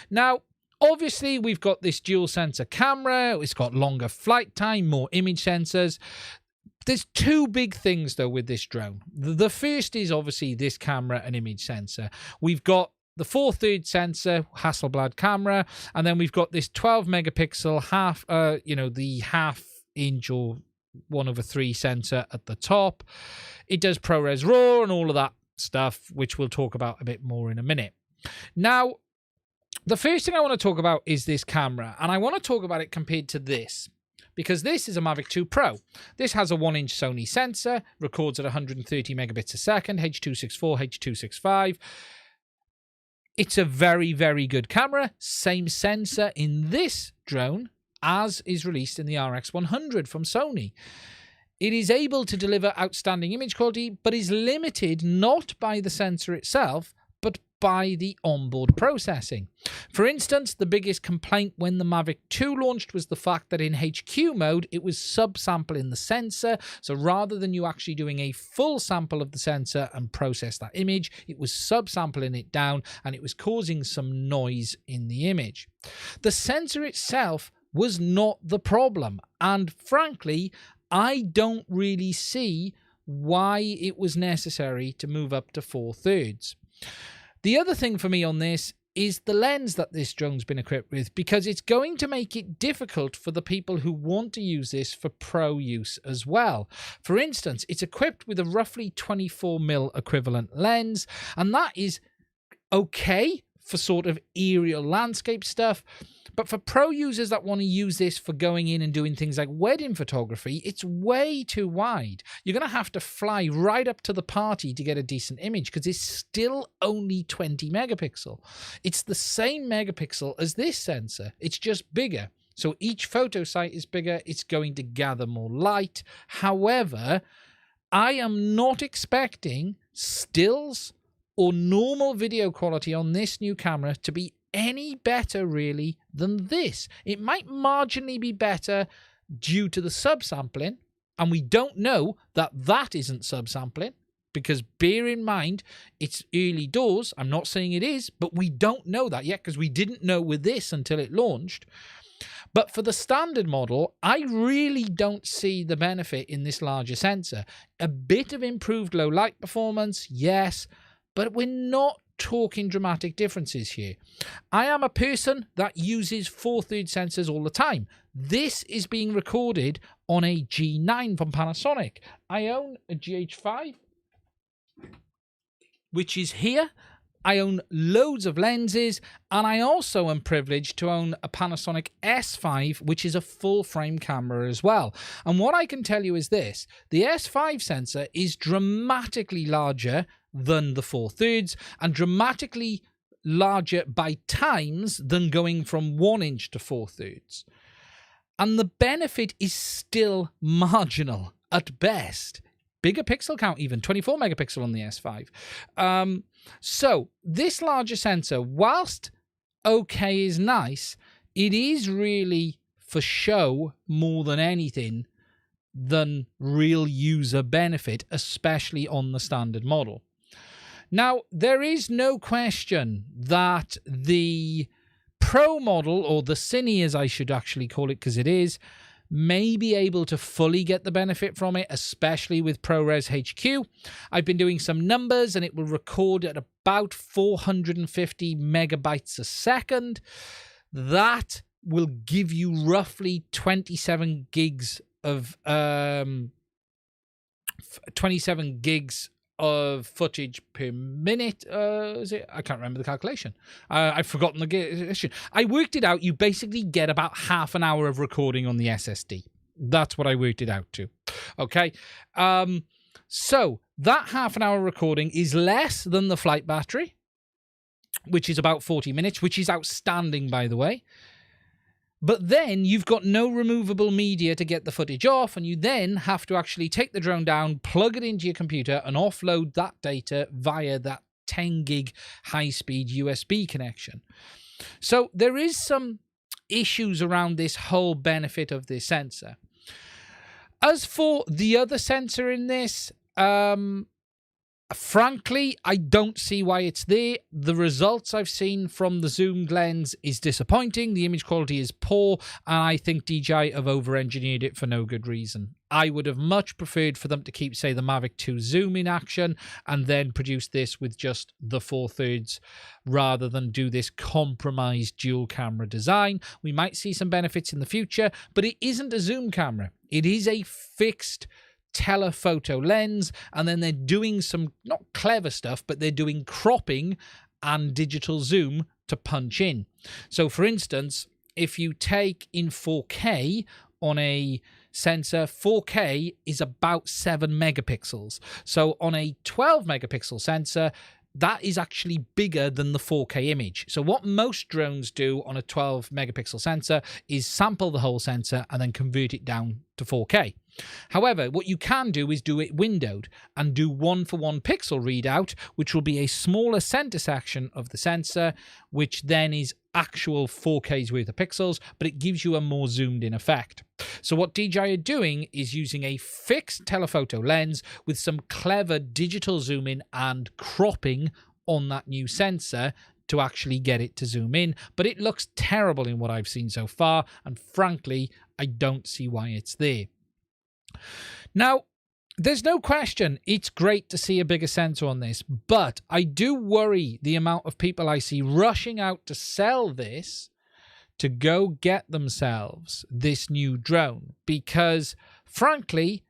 Now, obviously, we've got this dual sensor camera. It's got longer flight time, more image sensors. There's 2 big things, though, with this drone. The first is obviously this camera and image sensor. We've got the 4/3 sensor, Hasselblad camera, and then we've got this 12 megapixel the half-inch or 1/3 sensor at the top. It does ProRes RAW and all of that stuff, which we'll talk about a bit more in a minute. Now, the first thing I want to talk about is this camera, and I want to talk about it compared to this, because this is a Mavic 2 Pro. This has a 1-inch Sony sensor, records at 130 megabits a second, H.264, H.265. It's a very, very good camera. Same sensor in this drone as is released in the RX100 from Sony. It is able to deliver outstanding image quality, but is limited not by the sensor itself, but by the onboard processing. For instance, the biggest complaint when the Mavic 2 launched was the fact that in HQ mode, it was subsampling the sensor. So rather than you actually doing a full sample of the sensor and process that image, it was subsampling it down, and it was causing some noise in the image. The sensor itself was not the problem, and frankly, I don't really see why it was necessary to move up to 4/3. The other thing for me on this is the lens that this drone's been equipped with, because it's going to make it difficult for the people who want to use this for pro use as well. For instance, it's equipped with a roughly 24mm equivalent lens, and that is okay for sort of aerial landscape stuff, But for pro users that want to use this for going in and doing things like wedding photography, it's way too wide. You're going to have to fly right up to the party to get a decent image because it's still only 20 megapixel. It's the same megapixel as this sensor. It's just bigger. So each photo site is bigger. It's going to gather more light. However, I am not expecting stills or normal video quality on this new camera to be any better really than this. It might marginally be better due to the subsampling, and we don't know that that isn't subsampling because bear in mind it's early doors. I'm not saying it is, but we don't know that yet because we didn't know with this until it launched. But for the standard model, I really don't see the benefit in this larger sensor. A bit of improved low light performance, yes, but we're not talking dramatic differences here. I am a person that uses 4/3 sensors all the time. This is being recorded on a G9 from Panasonic. I own a GH5, which is here. I own loads of lenses, and I also am privileged to own a Panasonic S5, which is a full-frame camera as well. And what I can tell you is this. The S5 sensor is dramatically larger than the 4/3 and dramatically larger by times than going from 1 inch to 4/3. And the benefit is still marginal at best. Bigger pixel count even, 24 megapixel on the S5. So this larger sensor, whilst okay is nice, it is really for show more than anything than real user benefit, especially on the standard model. Now, there is no question that the Pro model, or the Cine as I should actually call it because it is, may be able to fully get the benefit from it, especially with ProRes HQ. I've been doing some numbers and it will record at about 450 megabytes a second. That will give you roughly 27 gigs of footage per minute. Is it? I can't remember the calculation. I've forgotten the calculation. I worked it out. You basically get about half an hour of recording on the SSD. That's what I worked it out to. Okay. So that half an hour recording is less than the flight battery, which is about 40 minutes, which is outstanding, by the way. But then you've got no removable media to get the footage off, and you then have to actually take the drone down, plug it into your computer, and offload that data via that 10 gig high-speed USB connection. So there is some issues around this whole benefit of this sensor. As for the other sensor in this, frankly, I don't see why it's there. The results I've seen from the zoomed lens is disappointing. The image quality is poor, and I think DJI have over-engineered it for no good reason. I would have much preferred for them to keep, say, the Mavic 2 zoom in action and then produce this with just the 4/3 rather than do this compromised dual camera design. We might see some benefits in the future, but it isn't a zoom camera. It is a fixed telephoto lens, and then they're doing some not clever stuff, but they're doing cropping and digital zoom to punch in. So for instance, if you take in 4K on a sensor, 4K is about 7 megapixels. So on a 12 megapixel sensor, that is actually bigger than the 4K image. So what most drones do on a 12 megapixel sensor is sample the whole sensor and then convert it down to 4K. However, what you can do is do it windowed and do 1-for-1 pixel readout, which will be a smaller center section of the sensor, which then is actual 4K's worth of pixels, but it gives you a more zoomed in effect. So what DJI are doing is using a fixed telephoto lens with some clever digital zoom in and cropping on that new sensor to actually get it to zoom in. But it looks terrible in what I've seen so far, and frankly, I don't see why it's there. Now, there's no question it's great to see a bigger sensor on this, but I do worry the amount of people I see rushing out to sell this to go get themselves this new drone, because frankly,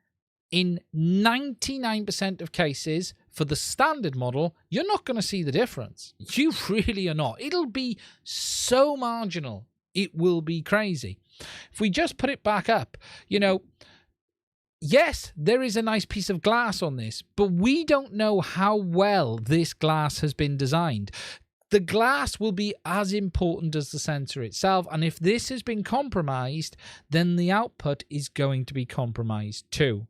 in 99% of cases for the standard model, you're not going to see the difference. You really are not. It'll be so marginal It will be crazy. If we just put it back up, you know, yes, there is a nice piece of glass on this, but we don't know how well this glass has been designed. The glass will be as important as the sensor itself, and if this has been compromised, then the output is going to be compromised too.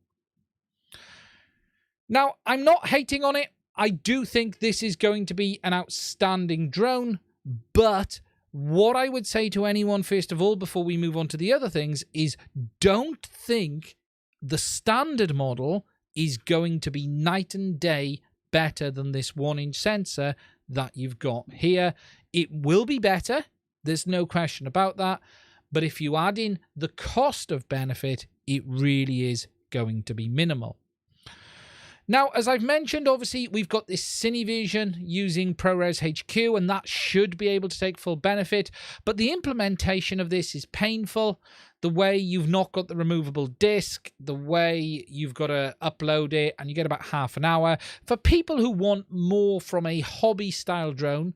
Now, I'm not hating on it. I do think this is going to be an outstanding drone, but what I would say to anyone, first of all, before we move on to the other things, is don't think the standard model is going to be night and day better than this 1-inch sensor that you've got here. It will be better. There's no question about that. But if you add in the cost of benefit, it really is going to be minimal. Now, as I've mentioned, obviously, we've got this Cinevision using ProRes HQ, and that should be able to take full benefit. But the implementation of this is painful. The way you've not got the removable disc, the way you've got to upload it, and you get about half an hour. For people who want more from a hobby-style drone,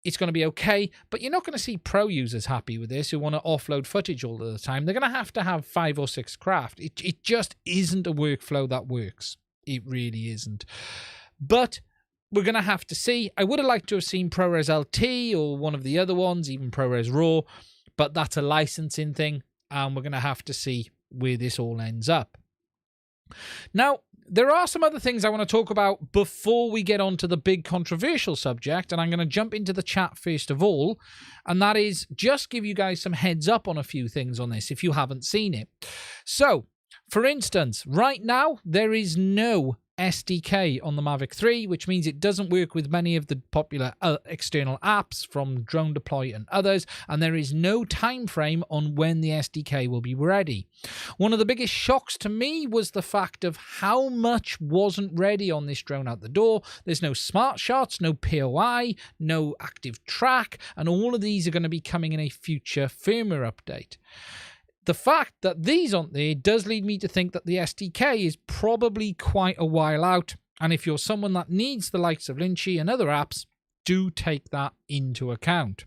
it's going to be okay, but you're not going to see pro users happy with this who want to offload footage all the time. They're going to have 5 or 6 craft. It just isn't a workflow that works. It really isn't. But we're going to have to see. I would have liked to have seen ProRes LT or one of the other ones, even ProRes RAW, but that's a licensing thing, and we're going to have to see where this all ends up. Now, there are some other things I want to talk about before we get on to the big controversial subject, and I'm going to jump into the chat first of all, and that is just give you guys some heads up on a few things on this if you haven't seen it. So, for instance, right now, there is no SDK on the Mavic 3, which means it doesn't work with many of the popular external apps from Drone Deploy and others, and there is no time frame on when the SDK will be ready. One of the biggest shocks to me was the fact of how much wasn't ready on this drone out the door. There's no smart shots, no POI, no active track, and all of these are going to be coming in a future firmware update. The fact that these aren't there does lead me to think that the SDK is probably quite a while out. And if you're someone that needs the likes of Lynchy and other apps, do take that into account.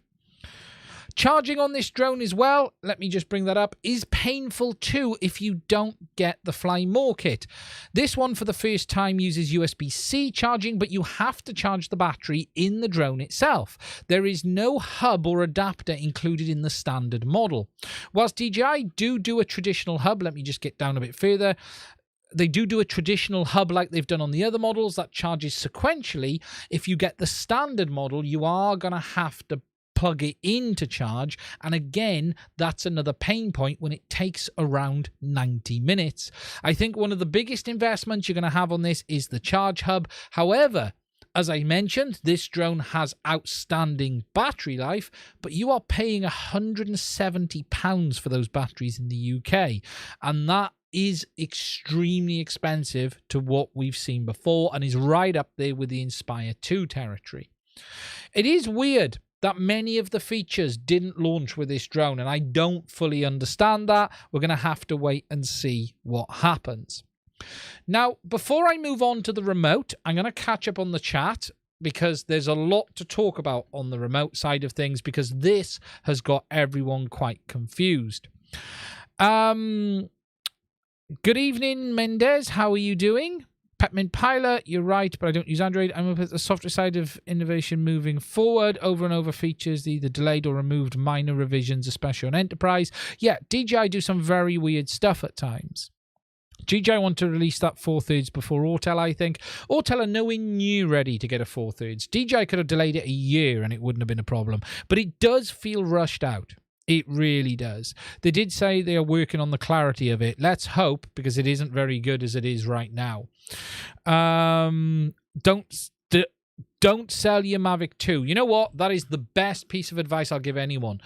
Charging on this drone as well, let me just bring that up, is painful too if you don't get the Fly More kit. This one for the first time uses USB-C charging, but you have to charge the battery in the drone itself. There is no hub or adapter included in the standard model. Whilst DJI do a traditional hub, let me just get down a bit further. They do a traditional hub like they've done on the other models that charges sequentially. If you get the standard model, you are going to have to plug it in to charge, and again, that's another pain point when it takes around 90 minutes. I think one of the biggest investments you're going to have on this is the charge hub. However, as I mentioned, this drone has outstanding battery life, but you are paying £170 for those batteries in the UK, and that is extremely expensive to what we've seen before and is right up there with the Inspire 2 territory. It is weird that many of the features didn't launch with this drone, and I don't fully understand that. We're going to have to wait and see what happens. Now, before I move on to the remote, I'm going to catch up on the chat because there's a lot to talk about on the remote side of things because this has got everyone quite confused. Good evening, Mendez. How are you doing? Petmin Pilot, you're right, but I don't use Android. I'm going to put the software side of innovation moving forward. Over and over features, either delayed or removed minor revisions, especially on Enterprise. Yeah, DJI do some very weird stuff at times. DJI want to release that 4/3 before Autel, I think. Autel are nowhere near ready to get a 4/3. DJI could have delayed it a year and it wouldn't have been a problem. But it does feel rushed out. It really does. They did say they are working on the clarity of it. Let's hope, because it isn't very good as it is right now. Don't sell your Mavic 2. You know what? That is the best piece of advice I'll give anyone.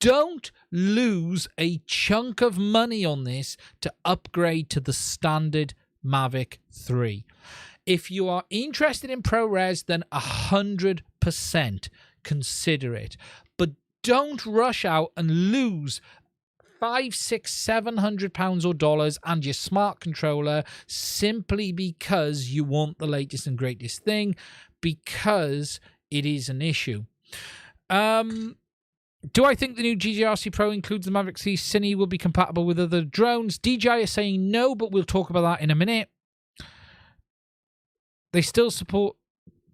Don't lose a chunk of money on this to upgrade to the standard Mavic 3. If you are interested in ProRes, then 100% consider it. But don't rush out and lose £500, £600, £700 or dollars and your smart controller simply because you want the latest and greatest thing, because it is an issue. Do I think the new GJRC Pro includes the Mavic 3 Cine will be compatible with other drones? DJI is saying no, but we'll talk about that in a minute. They still support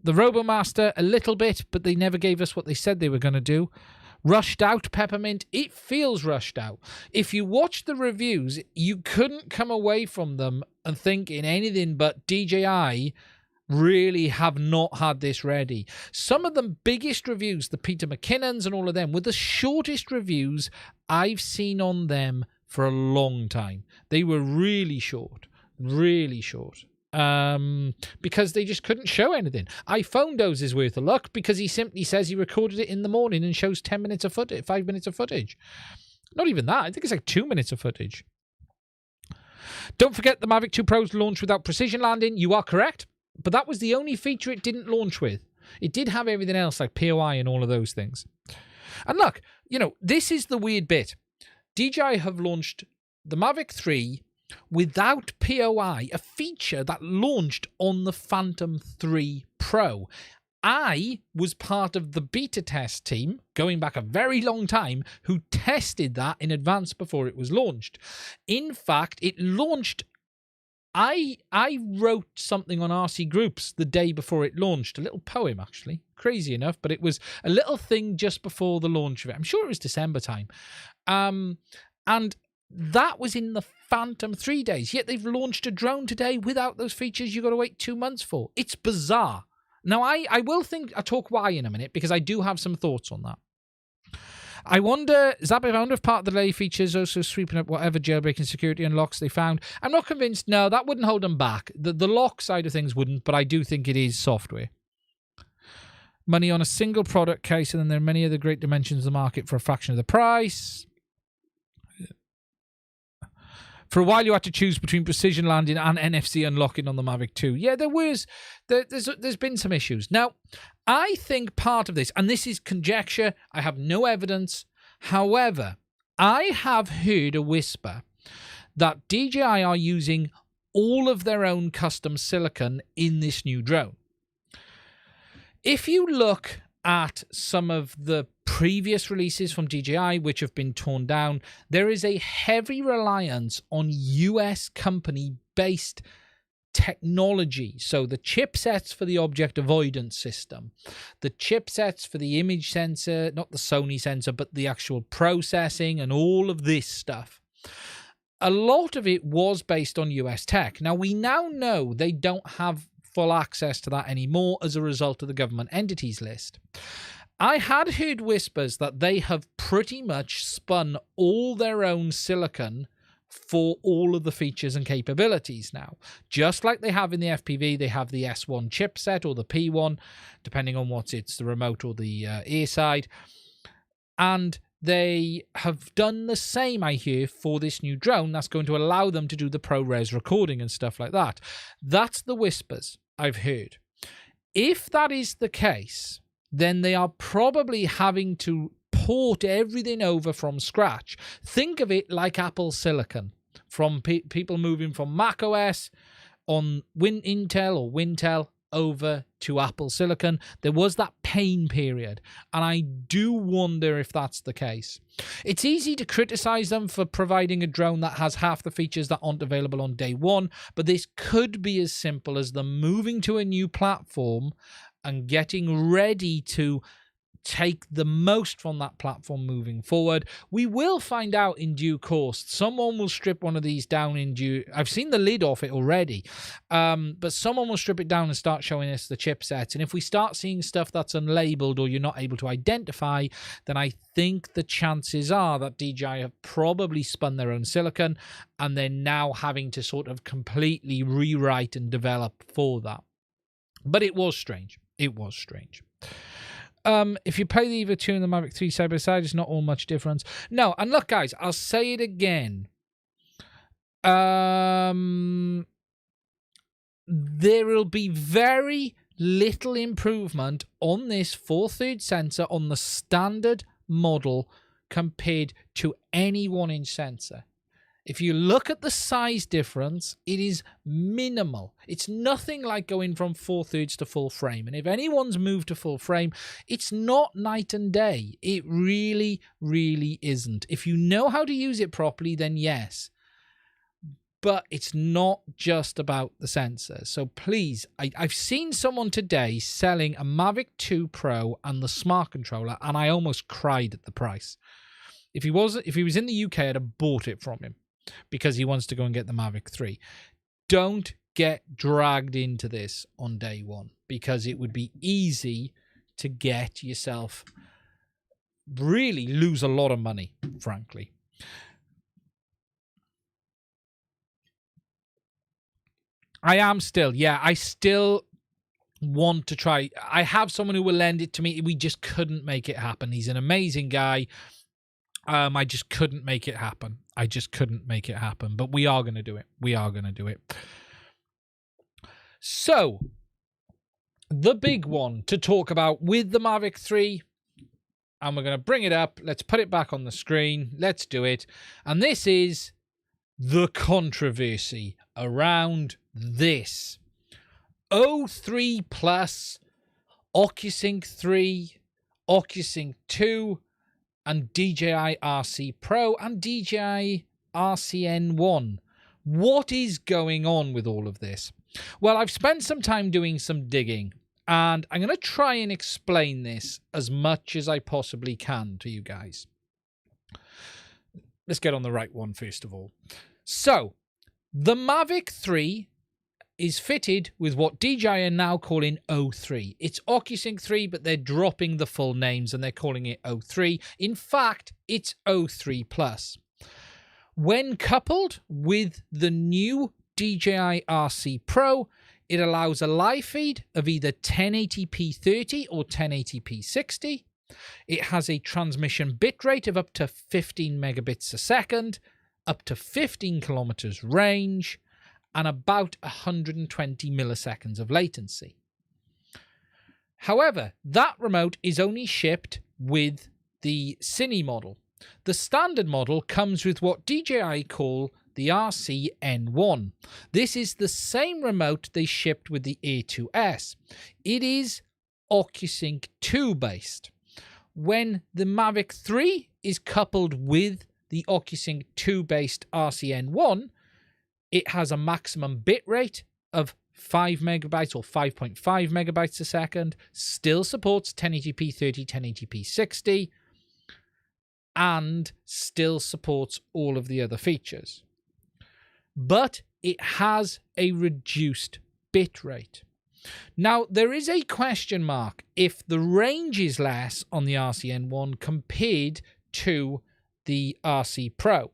the RoboMaster a little bit, but they never gave us what they said they were going to do. Rushed out, Peppermint. It feels rushed out. If you watch the reviews, you couldn't come away from them and think in anything but DJI really have not had this ready. Some of the biggest reviews, the Peter McKinnons and all of them, were the shortest reviews I've seen on them for a long time. They were really short, because they just couldn't show anything. iPhoneDose is worth a look because he simply says he recorded it in the morning and shows 10 minutes of footage, 5 minutes of footage. Not even that. I think it's like 2 minutes of footage. Don't forget the Mavic 2 Pro's launched without precision landing. You are correct. But that was the only feature it didn't launch with. It did have everything else like POI and all of those things. And look, this is the weird bit. DJI have launched the Mavic 3 without POI, a feature that launched on the Phantom 3 Pro. I was part of the beta test team, going back a very long time, who tested that in advance before it was launched. In fact, it launched... I wrote something on RC Groups the day before it launched, a little poem actually, crazy enough, but it was a little thing just before the launch of it. I'm sure it was December time. And that was in the Phantom 3 days, yet they've launched a drone today without those features you've got to wait 2 months for. It's bizarre. Now, I will talk why in a minute, because I do have some thoughts on that. I wonder if part of the delay features also sweeping up whatever jailbreaking security unlocks they found. I'm not convinced. No, that wouldn't hold them back. The lock side of things wouldn't, but I do think it is software. Money on a single product case, and then there are many other great dimensions of the market for a fraction of the price. For a while, you had to choose between precision landing and NFC unlocking on the Mavic 2. Yeah, there's been some issues. Now, I think part of this, and this is conjecture, I have no evidence. However, I have heard a whisper that DJI are using all of their own custom silicon in this new drone. If you look at some of the previous releases from DJI, which have been torn down, there is a heavy reliance on US company-based technology. So the chipsets for the object avoidance system, the chipsets for the image sensor, not the Sony sensor, but the actual processing and all of this stuff. A lot of it was based on US tech. Now, we now know they don't have full access to that anymore as a result of the government entities list. I had heard whispers that they have pretty much spun all their own silicon for all of the features and capabilities now. Just like they have in the FPV, they have the S1 chipset or the P1, depending on what it's the remote or the ear side. And they have done the same, I hear, for this new drone that's going to allow them to do the ProRes recording and stuff like that. That's the whispers I've heard. If that is the case, then they are probably having to port everything over from scratch. Think of it like Apple Silicon, from people moving from macOS on Intel or Wintel over to Apple Silicon. There was that pain period, and I do wonder if that's the case. It's easy to criticize them for providing a drone that has half the features that aren't available on day one, but this could be as simple as them moving to a new platform and getting ready to take the most from that platform moving forward. We will find out in due course. Someone will strip one of these down in due... I've seen the lid off it already, but someone will strip it down and start showing us the chipsets. And if we start seeing stuff that's unlabeled or you're not able to identify, then I think the chances are that DJI have probably spun their own silicon and they're now having to sort of completely rewrite and develop for that. But it was strange. It was strange. If you play the EVO 2 and the Mavic 3 side by side, it's not all much difference. No, and look, guys, I'll say it again. There will be very little improvement on this 4/3 sensor on the standard model compared to any 1-inch sensor. If you look at the size difference, it is minimal. It's nothing like going from 4/3 to full frame. And if anyone's moved to full frame, it's not night and day. It really, really isn't. If you know how to use it properly, then yes. But it's not just about the sensors. So please, I've seen someone today selling a Mavic 2 Pro and the Smart Controller, and I almost cried at the price. If he was in the UK, I'd have bought it from him because he wants to go and get the Mavic 3. Don't get dragged into this on day one, because it would be easy to get yourself really lose a lot of money, frankly. I still want to try. I have someone who will lend it to me. We just couldn't make it happen. He's an amazing guy. I just couldn't make it happen. But we are going to do it. So, the big one to talk about with the Mavic 3, and we're going to bring it up. Let's put it back on the screen. Let's do it. And this is the controversy around this. O3 Plus, OcuSync 3, OcuSync 2, and DJI RC Pro and DJI RCN1. What is going on with all of this? Well, I've spent some time doing some digging, and I'm going to try and explain this as much as I possibly can to you guys. Let's get on the right one first of all. So, the Mavic 3 is fitted with what DJI are now calling O3. It's OcuSync 3, but they're dropping the full names and they're calling it O3. In fact, it's O3 Plus. When coupled with the new DJI RC Pro, it allows a live feed of either 1080p 30 or 1080p 60. It has a transmission bitrate of up to 15 megabits a second, up to 15 kilometers range, and about 120 milliseconds of latency. However, that remote is only shipped with the Cine model. The standard model comes with what DJI call the RCN1. This is the same remote they shipped with the Air 2S. It is OcuSync 2 based. When the Mavic 3 is coupled with the OcuSync 2 based RCN1, it has a maximum bitrate of 5 megabytes or 5.5 megabytes a second, still supports 1080p 30, 1080p 60, and still supports all of the other features. But it has a reduced bitrate. Now, there is a question mark if the range is less on the RCN1 compared to the RC Pro.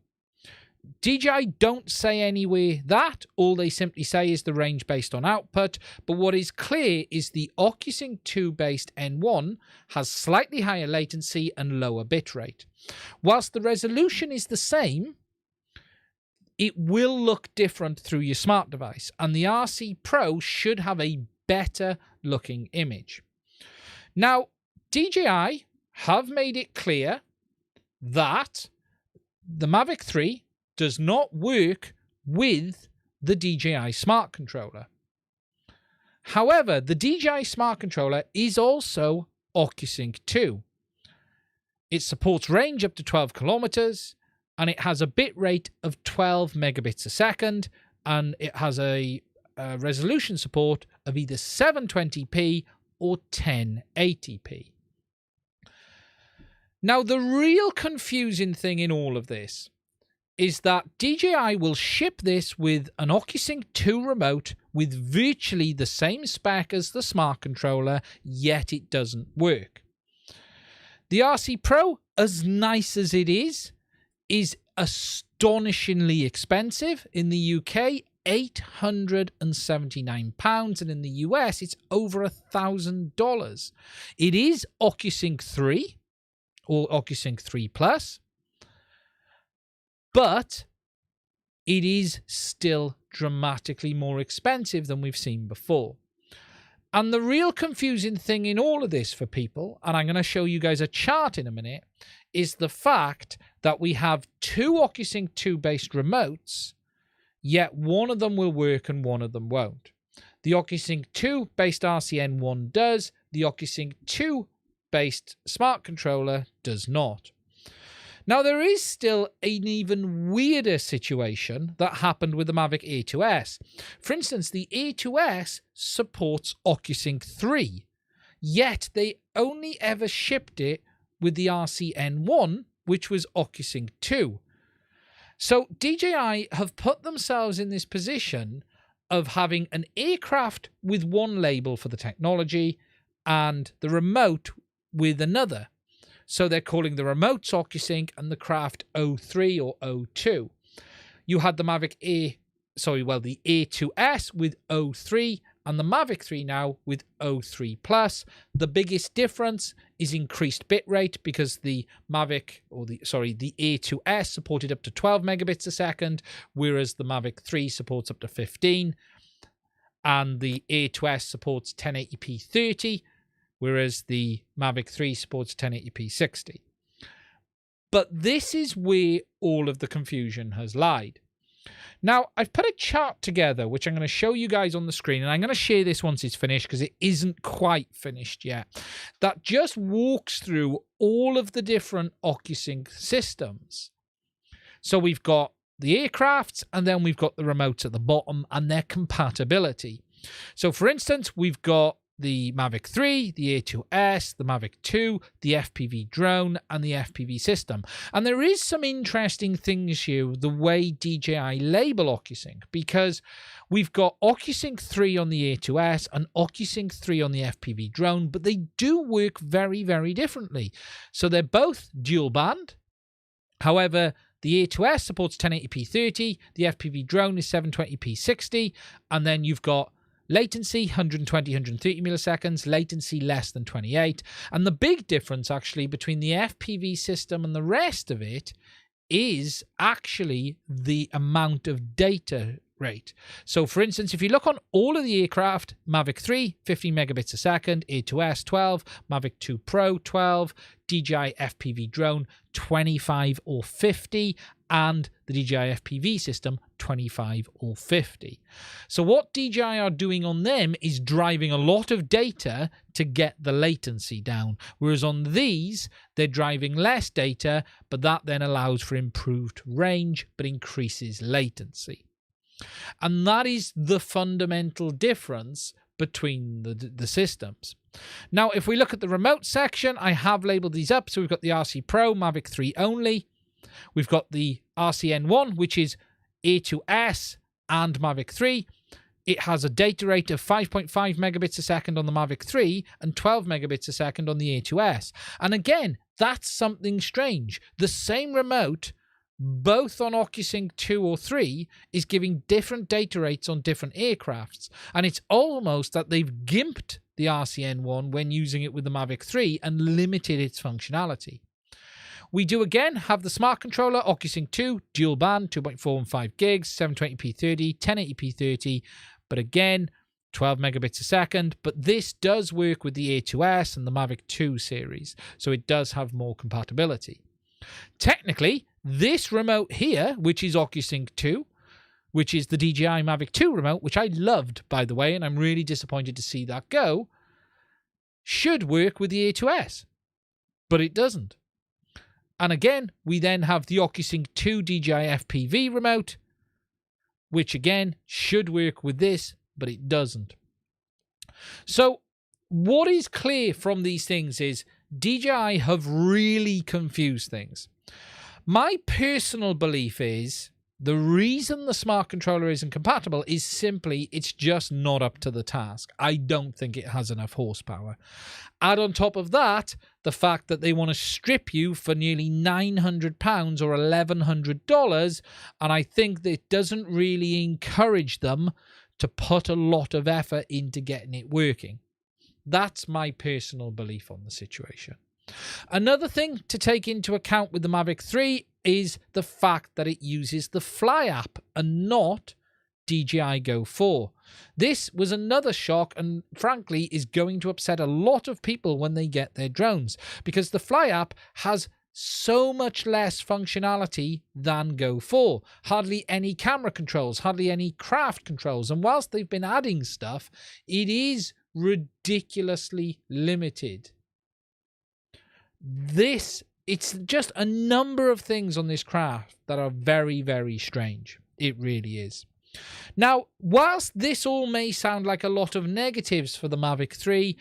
DJI don't say anywhere that. All they simply say is the range based on output. But what is clear is the OcuSync 2 based N1 has slightly higher latency and lower bitrate. Whilst the resolution is the same, it will look different through your smart device. And the RC Pro should have a better looking image. Now, DJI have made it clear that the Mavic 3 does not work with the DJI Smart Controller. However, the DJI Smart Controller is also OcuSync 2. It supports range up to 12 kilometers, and it has a bit rate of 12 megabits a second, and it has a resolution support of either 720p or 1080p. Now, the real confusing thing in all of this is that DJI will ship this with an OcuSync 2 remote with virtually the same spec as the Smart Controller, yet it doesn't work. The RC Pro, as nice as it is astonishingly expensive. In the UK, £879, and in the US, it's over $1,000. It is OcuSync 3 or OcuSync 3 Plus, but it is still dramatically more expensive than we've seen before. And the real confusing thing in all of this for people, and I'm going to show you guys a chart in a minute, is the fact that we have two OcuSync 2 based remotes, yet one of them will work and one of them won't. The OcuSync 2 based RCN1 does, the OcuSync 2 based smart controller does not. Now, there is still an even weirder situation that happened with the Mavic A2S. For instance, the A2S supports OcuSync 3, yet they only ever shipped it with the RCN1, which was OcuSync 2. So DJI have put themselves in this position of having an aircraft with one label for the technology and the remote with another. So they're calling the remotes OcuSync and the craft O3 or O2. You had the the A2S with O3 and the Mavic 3 now with O3 Plus. The biggest difference is increased bitrate because the A2S supported up to 12 megabits a second, whereas the Mavic 3 supports up to 15, and the A2S supports 1080p 30, whereas the Mavic 3 supports 1080p 60. But this is where all of the confusion has lied. Now, I've put a chart together, which I'm going to show you guys on the screen, and I'm going to share this once it's finished because it isn't quite finished yet, that just walks through all of the different OcuSync systems. So we've got the aircrafts, and then we've got the remotes at the bottom and their compatibility. So, for instance, we've got the Mavic 3, the A2S, the Mavic 2, the FPV drone, and the FPV system. And there is some interesting things here, the way DJI label OcuSync, because we've got OcuSync 3 on the A2S and OcuSync 3 on the FPV drone, but they do work very, very differently. So they're both dual band. However, the A2S supports 1080p 30, the FPV drone is 720p 60, and then you've got latency 120, 130 milliseconds, latency less than 28. And the big difference actually between the FPV system and the rest of it is actually the amount of data rate. So for instance, if you look on all of the aircraft, Mavic 3, 15 megabits a second, A2S 12, Mavic 2 Pro 12, DJI FPV drone 25 or 50, and the DJI FPV system 25 or 50. So what DJI are doing on them is driving a lot of data to get the latency down, whereas on these they're driving less data, but that then allows for improved range but increases latency. And that is the fundamental difference between the systems. Now, if we look at the remote section, I have labeled these up. So we've got the RC Pro, Mavic 3 only. We've got the RCN1, which is A2S and Mavic 3. It has a data rate of 5.5 megabits a second on the Mavic 3 and 12 megabits a second on the A2S. And again, that's something strange. The same remote, both on OcuSync 2 or 3, is giving different data rates on different aircrafts. And it's almost that they've gimped the RCN1 when using it with the Mavic 3 and limited its functionality. We do again have the smart controller, OcuSync 2, dual band, 2.45 gigs, 720p 30, 1080p 30, but again, 12 megabits a second. But this does work with the A2S and the Mavic 2 series, so it does have more compatibility. Technically, this remote here, which is OcuSync 2, which is the DJI Mavic 2 remote, which I loved, by the way, and I'm really disappointed to see that go, should work with the A2S, but it doesn't. And again, we then have the OcuSync 2 DJI FPV remote, which again should work with this, but it doesn't. So what is clear from these things is DJI have really confused things. My personal belief is the reason the smart controller isn't compatible is simply it's just not up to the task. I don't think it has enough horsepower. Add on top of that the fact that they want to strip you for nearly £900 or $1,100, and I think that it doesn't really encourage them to put a lot of effort into getting it working. That's my personal belief on the situation. Another thing to take into account with the Mavic 3 is the fact that it uses the Fly app and not DJI Go 4. This was another shock and frankly is going to upset a lot of people when they get their drones because the Fly app has so much less functionality than Go 4. Hardly any camera controls, hardly any craft controls. And whilst they've been adding stuff, it is ridiculously limited. It's just a number of things on this craft that are very, very strange. It really is. Now, whilst this all may sound like a lot of negatives for the Mavic 3,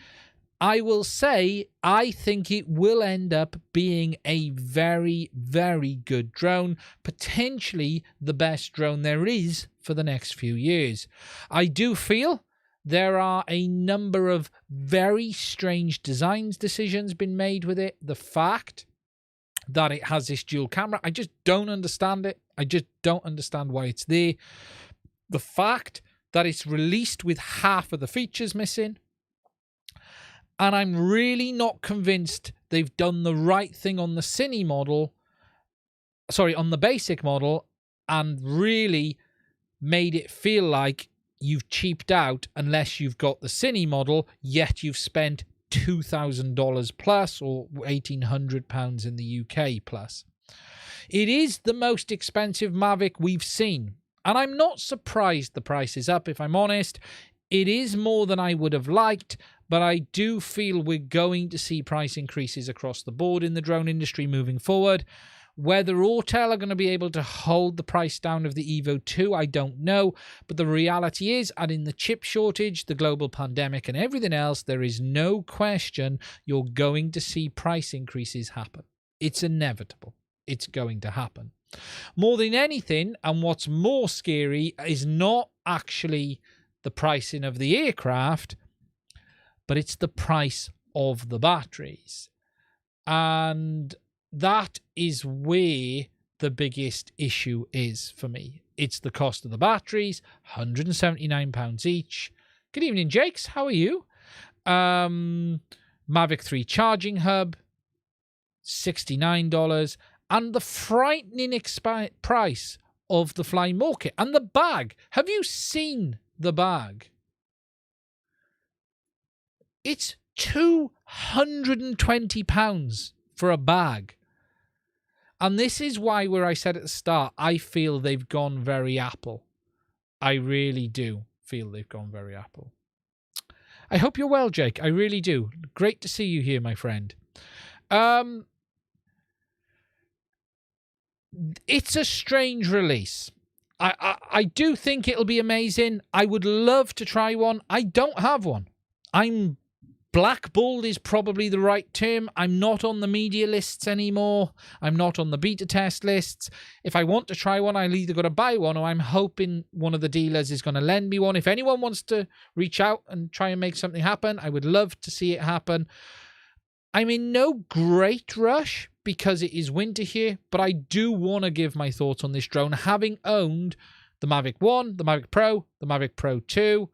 I will say I think it will end up being a very, very good drone, potentially the best drone there is for the next few years. I do feel there are a number of very strange design decisions been made with it. The fact that it has this dual camera, I just don't understand it. I just don't understand why it's there. The fact that it's released with half of the features missing. And I'm really not convinced they've done the right thing on the Cine model, on the basic model, and really made it feel like you've cheaped out unless you've got the Cine model, yet you've spent $2,000 plus or £1,800 in the UK plus. It is the most expensive Mavic we've seen. And I'm not surprised the price is up, if I'm honest. It is more than I would have liked, but I do feel we're going to see price increases across the board in the drone industry moving forward. Whether Autel are going to be able to hold the price down of the Evo 2, I don't know. But the reality is, adding the chip shortage, the global pandemic, and everything else, there is no question you're going to see price increases happen. It's inevitable. It's going to happen. More than anything, and what's more scary, is not actually the pricing of the aircraft, but it's the price of the batteries. And that is where the biggest issue is for me. It's the cost of the batteries, £179 each. Good evening, Jakes. How are you? Mavic 3 charging hub, $69. And the frightening price of the Fly More kit. And the bag. Have you seen the bag? It's £220 for a bag. And this is why, where I said at the start, I feel they've gone very Apple. I really do feel they've gone very Apple. I hope you're well, Jake. I really do. Great to see you here, my friend. It's a strange release. I do think it'll be amazing. I would love to try one. I don't have one. I'm blackballed is probably the right term. I'm not on the media lists anymore. I'm not on the beta test lists. If I want to try one, I'll either got to buy one or I'm hoping one of the dealers is going to lend me one. If anyone wants to reach out and try and make something happen, I would love to see it happen. I'm in no great rush because it is winter here, but I do want to give my thoughts on this drone, having owned the Mavic 1, the Mavic Pro, the Mavic Pro 2,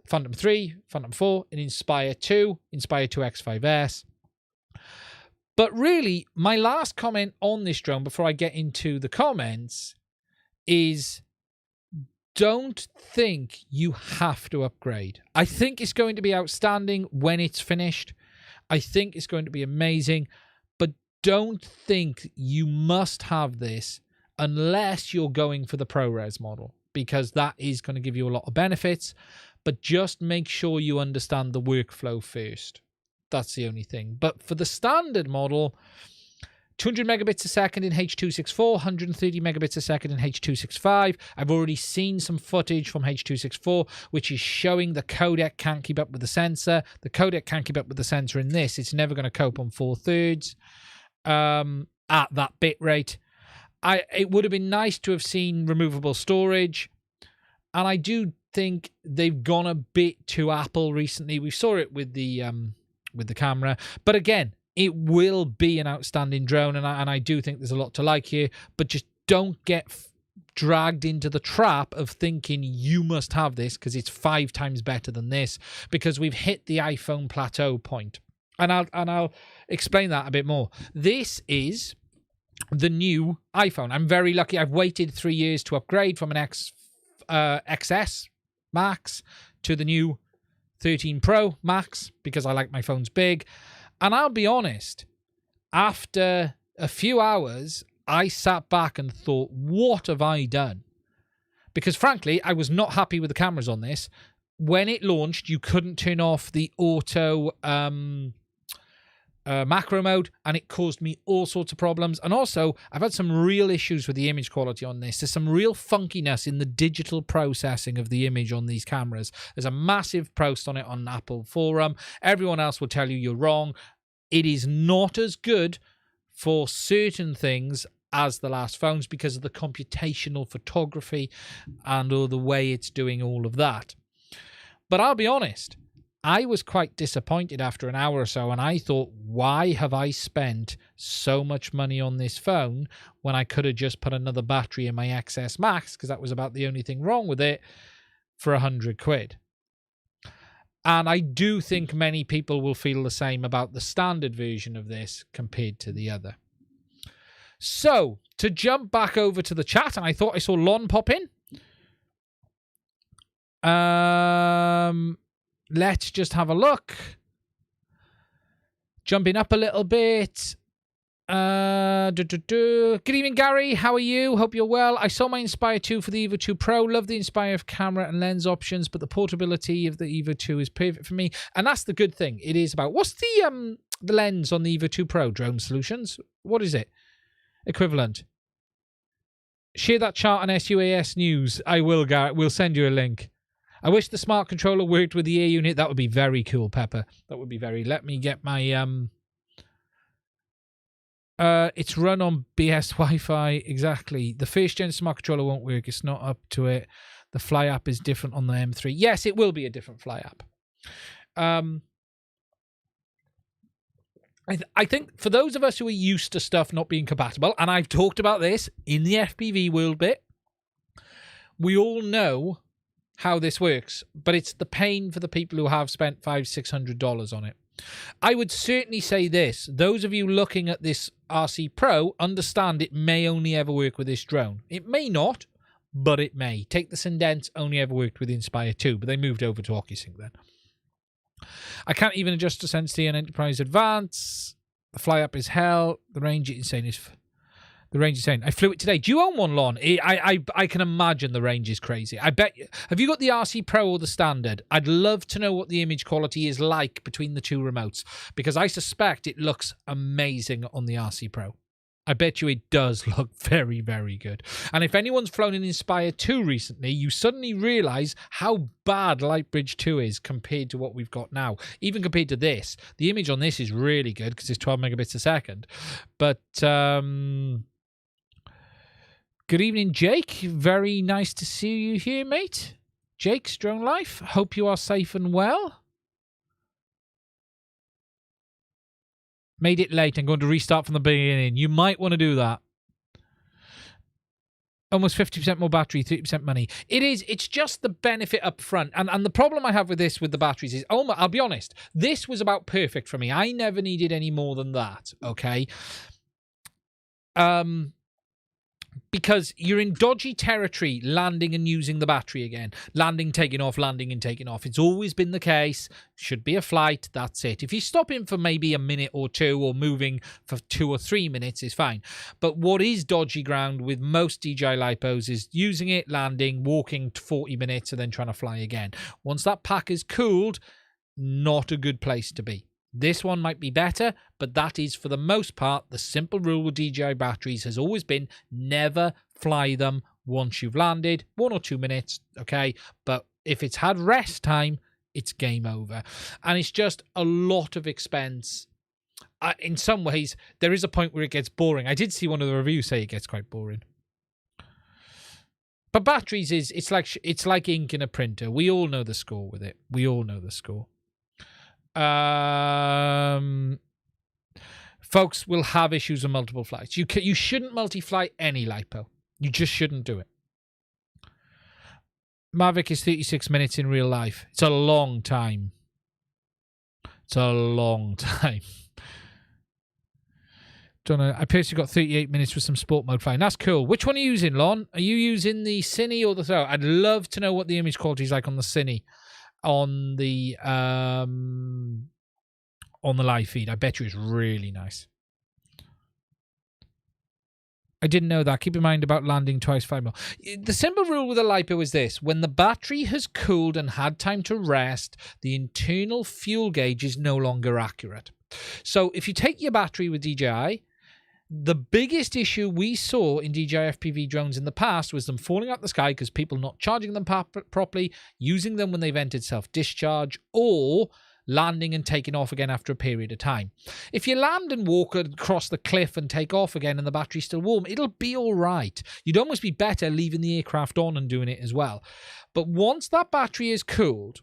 Phantom 3, Phantom 4, and Inspire 2, Inspire 2 X5S. But really, my last comment on this drone before I get into the comments is don't think you have to upgrade. I think it's going to be outstanding when it's finished. I think it's going to be amazing, but don't think you must have this unless you're going for the ProRes model, because that is going to give you a lot of benefits, but just make sure you understand the workflow first. That's the only thing. But for the standard model, 200 megabits a second in H.264, 130 megabits a second in H.265. I've already seen some footage from H.264, which is showing the codec can't keep up with the sensor. The codec can't keep up with the sensor in this. It's never going to cope on 4/3 at that bit rate. It would have been nice to have seen removable storage. And I do think they've gone a bit to Apple recently. We saw it with the camera. But again, it will be an outstanding drone, and I do think there's a lot to like here, but just don't get dragged into the trap of thinking you must have this because it's 5 times better than this, because we've hit the iPhone plateau point. And I'll explain that a bit more. This is the new iPhone. I'm very lucky. I've waited 3 years to upgrade from an XS Max to the new 13 Pro Max because I like my phones big. And I'll be honest, after a few hours, I sat back and thought, what have I done? Because frankly, I was not happy with the cameras on this. When it launched, you couldn't turn off the auto macro mode, and it caused me all sorts of problems. And also, I've had some real issues with the image quality on this. There's some real funkiness in the digital processing of the image on these cameras. There's a massive post on it on Apple Forum. Everyone else will tell you you're wrong. It is not as good for certain things as the last phones because of the computational photography and all the way it's doing all of that. But I'll be honest, I was quite disappointed after an hour or so, and I thought, why have I spent so much money on this phone when I could have just put another battery in my XS Max, because that was about the only thing wrong with it, for £100. And I do think many people will feel the same about the standard version of this compared to the other. So, to jump back over to the chat, and I thought I saw Lon pop in. Let's just have a look. Jumping up a little bit. Good evening, Gary. How are you? Hope you're well. I saw my Inspire 2 for the Evo 2 Pro. Love the Inspire camera and lens options, but the portability of the Evo 2 is perfect for me. And that's the good thing. It is about... What's the lens on the Evo 2 Pro? Drone Solutions? What is it? Equivalent. Share that chart on SUAS News. I will, Garrett. We'll send you a link. I wish the smart controller worked with the air unit. That would be very cool, Pepper. That would be very... Let me get my... It's run on BS Wi-Fi. Exactly. The first gen smart controller won't work. It's not up to it. The Fly app is different on the M3. Yes, it will be a different Fly app. I think for those of us who are used to stuff not being compatible, and I've talked about this in the FPV world bit, we all know how this works, but it's the pain for the people who have spent $500-600 on it. I would certainly say this. Those of you looking at this RC Pro understand it may only ever work with this drone. It may not, but it may. Take the Sindent, only ever worked with the Inspire 2, but they moved over to OcuSync then. I can't even adjust to Sensei and Enterprise Advance. The Fly app is hell. The range is insane. The range is insane. I flew it today. Do you own one, Lon? I can imagine the range is crazy. I bet. Have you got the RC Pro or the Standard? I'd love to know what the image quality is like between the two remotes, because I suspect it looks amazing on the RC Pro. I bet you it does look very, very good. And if anyone's flown an Inspire 2 recently, you suddenly realise how bad Lightbridge 2 is compared to what we've got now. Even compared to this. The image on this is really good because it's 12 megabits a second. But, good evening, Jake. Very nice to see you here, mate. Jake's Drone Life. Hope you are safe and well. Made it late. I'm going to restart from the beginning. You might want to do that. Almost 50% more battery, 30% money. It is. It's just the benefit up front. And the problem I have with this, with the batteries, is, I'll be honest, this was about perfect for me. I never needed any more than that, okay? Because you're in dodgy territory landing and using the battery again. Landing, taking off, landing and taking off. It's always been the case. Should be a flight, that's it. If you stop in for maybe a minute or two or moving for 2 or 3 minutes, is fine. But what is dodgy ground with most DJI Lipos is using it, landing, walking 40 minutes and then trying to fly again. Once that pack is cooled, not a good place to be. This one might be better, but that is, for the most part, the simple rule with DJI batteries has always been never fly them once you've landed. 1 or 2 minutes, okay? But if it's had rest time, it's game over. And it's just a lot of expense. In some ways, there is a point where it gets boring. I did see one of the reviews say it gets quite boring. But batteries it's like ink in a printer. We all know the score with it. We all know the score. Folks will have issues with multiple flights. You shouldn't multi-fly any LiPo. You just shouldn't do it. Mavic is 36 minutes in real life. It's a long time. It's a long time. I personally got 38 minutes with some sport mode flying. That's cool. Which one are you using, Lon? Are you using the Cine or the Throw? I'd love to know what the image quality is like on the Cine, on the live feed. I bet you it's really nice. I didn't know that. Keep in mind about landing twice 5 mil. The simple rule with a LiPo is this. When the battery has cooled and had time to rest, the internal fuel gauge is no longer accurate. So if you take your battery with DJI, the biggest issue we saw in DJI FPV drones in the past was them falling out the sky because people not charging them properly, using them when they've entered self-discharge, or landing and taking off again after a period of time. If you land and walk across the cliff and take off again and the battery's still warm, it'll be all right. You'd almost be better leaving the aircraft on and doing it as well. But once that battery is cooled,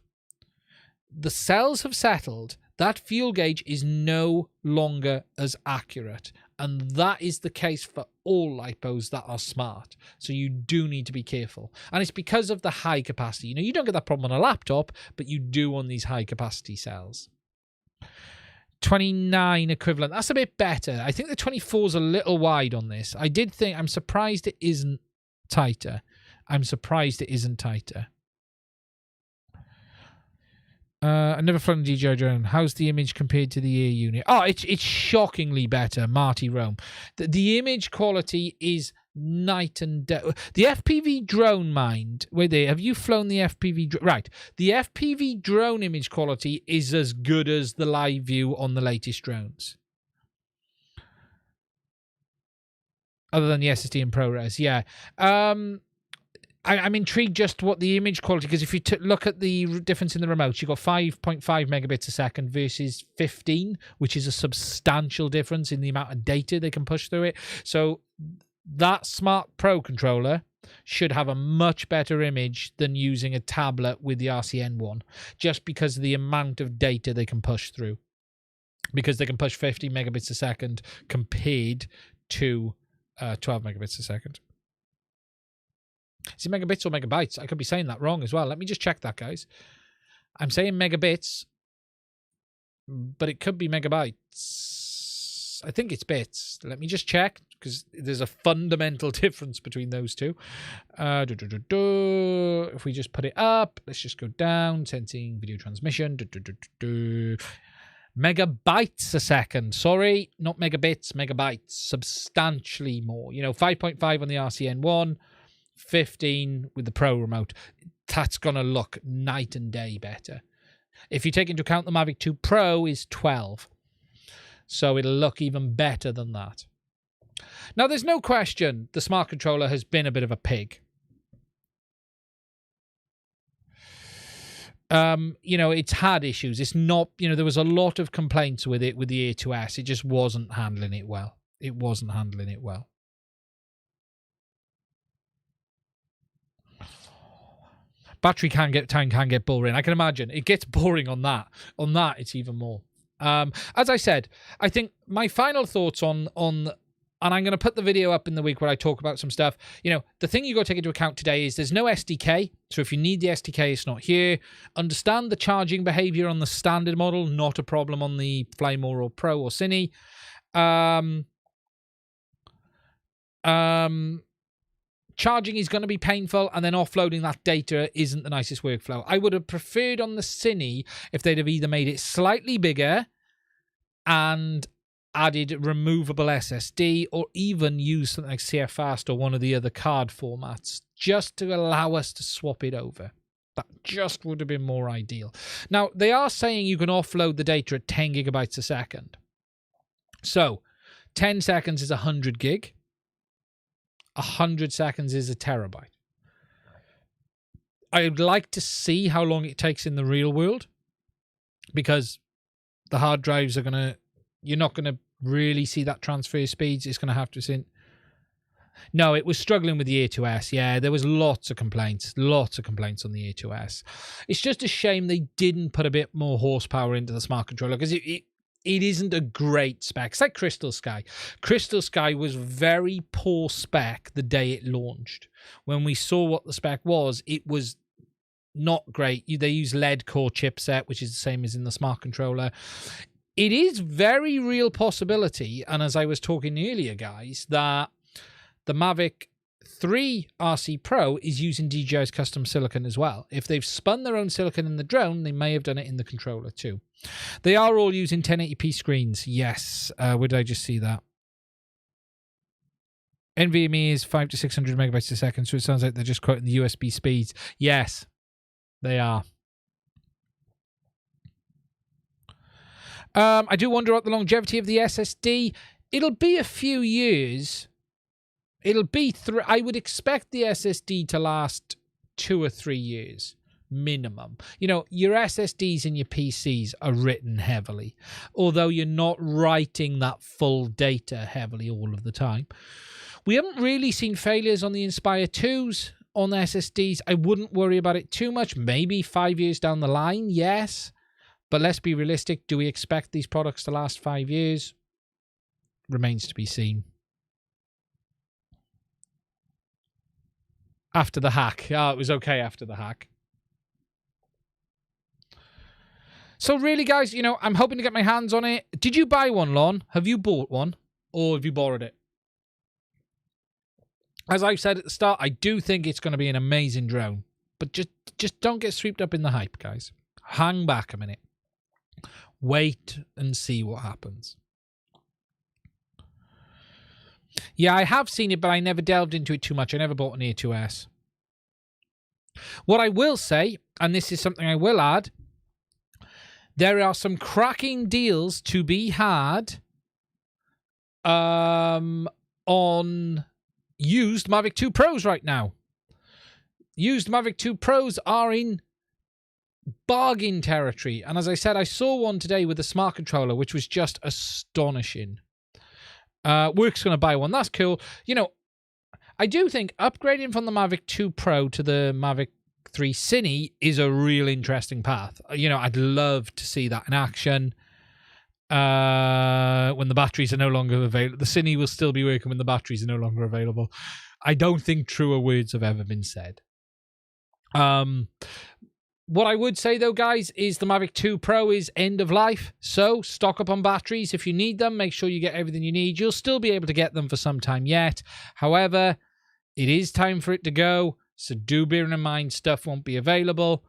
the cells have settled, that fuel gauge is no longer as accurate. And that is the case for all LiPos that are smart. So you do need to be careful. And it's because of the high capacity. You don't get that problem on a laptop, but you do on these high capacity cells. 29 equivalent. That's a bit better. I think the 24 is a little wide on this. I'm surprised it isn't tighter. I've never flown a DJI drone. How's the image compared to the Air unit? Oh, it's shockingly better, Marty Rome. The image quality is night and day. The FPV drone, mind. Wait there. Have you flown the FPV drone? Right. The FPV drone image quality is as good as the live view on the latest drones. Other than the SSD and ProRes, yeah. I'm intrigued just what the image quality, because if you look at the difference in the remotes, you've got 5.5 megabits a second versus 15, which is a substantial difference in the amount of data they can push through it. So that Smart Pro controller should have a much better image than using a tablet with the RCN one, just because of the amount of data they can push through. Because they can push 50 megabits a second compared to 12 megabits a second. Is it megabits or megabytes? I could be saying that wrong as well. Let me just check that, guys. I'm saying megabits, but it could be megabytes. I think it's bits. Let me just check, because there's a fundamental difference between those two. If we just put it up, let's just go down. Sensing video transmission. Megabytes a second. Sorry, not megabits, megabytes. Substantially more. 5.5 on the RCN one. 15 with the Pro remote. That's going to look night and day better. If you take into account the Mavic 2 Pro is 12. So it'll look even better than that. Now, there's no question the Smart Controller has been a bit of a pig. It's had issues. It's not, there was a lot of complaints with it with the Air 2S. It just wasn't handling it well. Battery time can get boring. I can imagine. It gets boring on that. On that, it's even more. As I said, I think my final thoughts on and I'm going to put the video up in the week where I talk about some stuff. The thing you got to take into account today is there's no SDK. So if you need the SDK, it's not here. Understand the charging behavior on the standard model, not a problem on the Flymore or Pro or Cine. Charging is going to be painful, and then offloading that data isn't the nicest workflow. I would have preferred on the Cine if they'd have either made it slightly bigger and added removable SSD, or even used something like CFast or one of the other card formats, just to allow us to swap it over. That just would have been more ideal. Now, they are saying you can offload the data at 10 gigabytes a second. So, 10 seconds is 100 gig. 100 seconds is a terabyte. I'd like to see how long it takes in the real world, because the hard drives you're not going to really see that transfer speeds. It's going to have to No, it was struggling with the Air 2S. Yeah, there was lots of complaints on the Air 2S. It's just a shame they didn't put a bit more horsepower into the Smart Controller, because it isn't a great spec. It's like Crystal Sky. Crystal Sky was very poor spec the day it launched. When we saw what the spec was, it was not great. They use lead core chipset, which is the same as in the Smart Controller. it is very real possibility, and as I was talking earlier, guys, that the Mavic 3 RC Pro is using DJI's custom silicon as well. If they've spun their own silicon in the drone, they may have done it in the controller too. They are all using 1080p screens. Yes. Where did I just see that? NVMe is 500 to 600 megabytes a second, so it sounds like they're just quoting the USB speeds. Yes, they are. I do wonder about the longevity of the SSD. It'll be a few years. It'll be I would expect the SSD to last 2 or 3 years minimum. You know, your SSDs and your PCs are written heavily, although you're not writing that full data heavily all of the time. We haven't really seen failures on the Inspire 2s on the SSDs. I wouldn't worry about it too much. Maybe 5 years down the line, yes. But let's be realistic. Do we expect these products to last 5 years? Remains to be seen. After the hack. Oh, it was okay after the hack. So really, guys, you know, I'm hoping to get my hands on it. Did you buy one, Lon? Have you bought one? Or have you borrowed it? As I've said at the start, I do think it's going to be an amazing drone. But just don't get swept up in the hype, guys. Hang back a minute. Wait and see what happens. Yeah, I have seen it, but I never delved into it too much. I never bought an Air 2S. What I will say, and this is something I will add, there are some cracking deals to be had on used Mavic 2 Pros right now. Used Mavic 2 Pros are in bargain territory. And as I said, I saw one today with a smart controller, which was just astonishing. Work's going to buy one. That's cool. You know, I do think upgrading from the Mavic 2 Pro to the Mavic 3 Cine is a real interesting path. You know, I'd love to see that in action. When the batteries are no longer available. The Cine will still be working when the batteries are no longer available. I don't think truer words have ever been said. What I would say, though, guys, is the Mavic 2 Pro is end of life. So stock up on batteries. If you need them, make sure you get everything you need. You'll still be able to get them for some time yet. However, it is time for it to go. So do bear in mind stuff won't be available.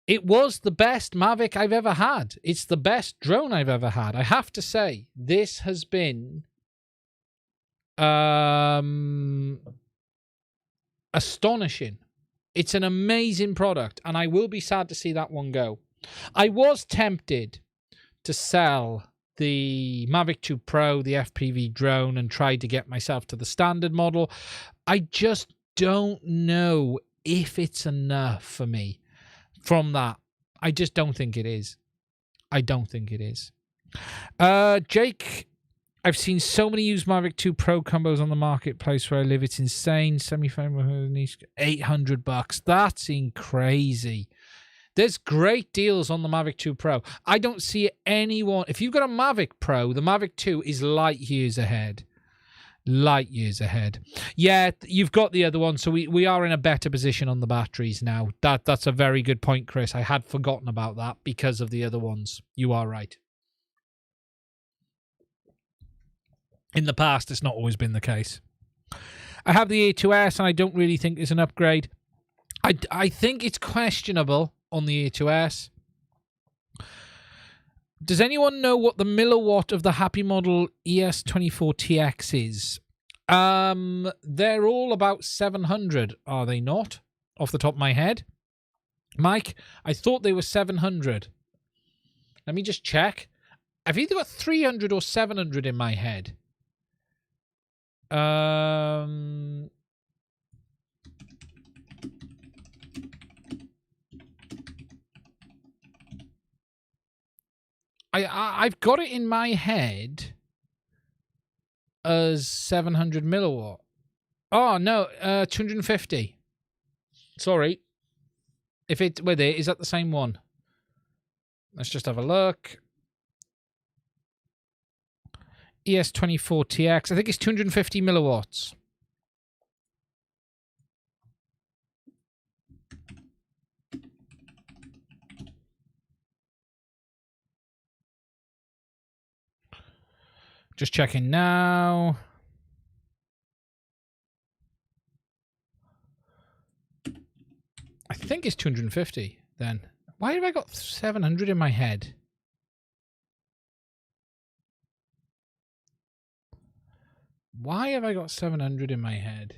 It was the best Mavic I've ever had. It's the best drone I've ever had. I have to say, this has been astonishing. It's an amazing product, and I will be sad to see that one go. I was tempted to sell the Mavic 2 Pro, the FPV drone, and try to get myself to the standard model. I just don't know if it's enough for me from that. I just don't think it is. I don't think it is. Jake, I've seen so many used Mavic 2 Pro combos on the marketplace where I live. It's insane. $800. That's crazy. There's great deals on the Mavic 2 Pro. I don't see anyone. If you've got a Mavic Pro, the Mavic 2 is light years ahead. Light years ahead. Yeah, you've got the other one, so we are in a better position on the batteries now. That's a very good point, Chris. I had forgotten about that because of the other ones. You are right. In the past, it's not always been the case. I have the A2S, and I don't really think it's an upgrade. I think it's questionable on the A2S. Does anyone know what the milliwatt of the Happy Model ES24TX is? They're all about 700, are they not? Off the top of my head. Mike, I thought they were 700. Let me just check. I've either got 300 or 700 in my head. I've got it in my head as 700 milliwatt. Oh no, 250. Sorry. If it with it, is that the same one? Let's just have a look. ES24TX. I think it's 250 milliwatts. Just checking now. I think it's 250 then. Why have I got 700 in my head? Why have I got 700 in my head?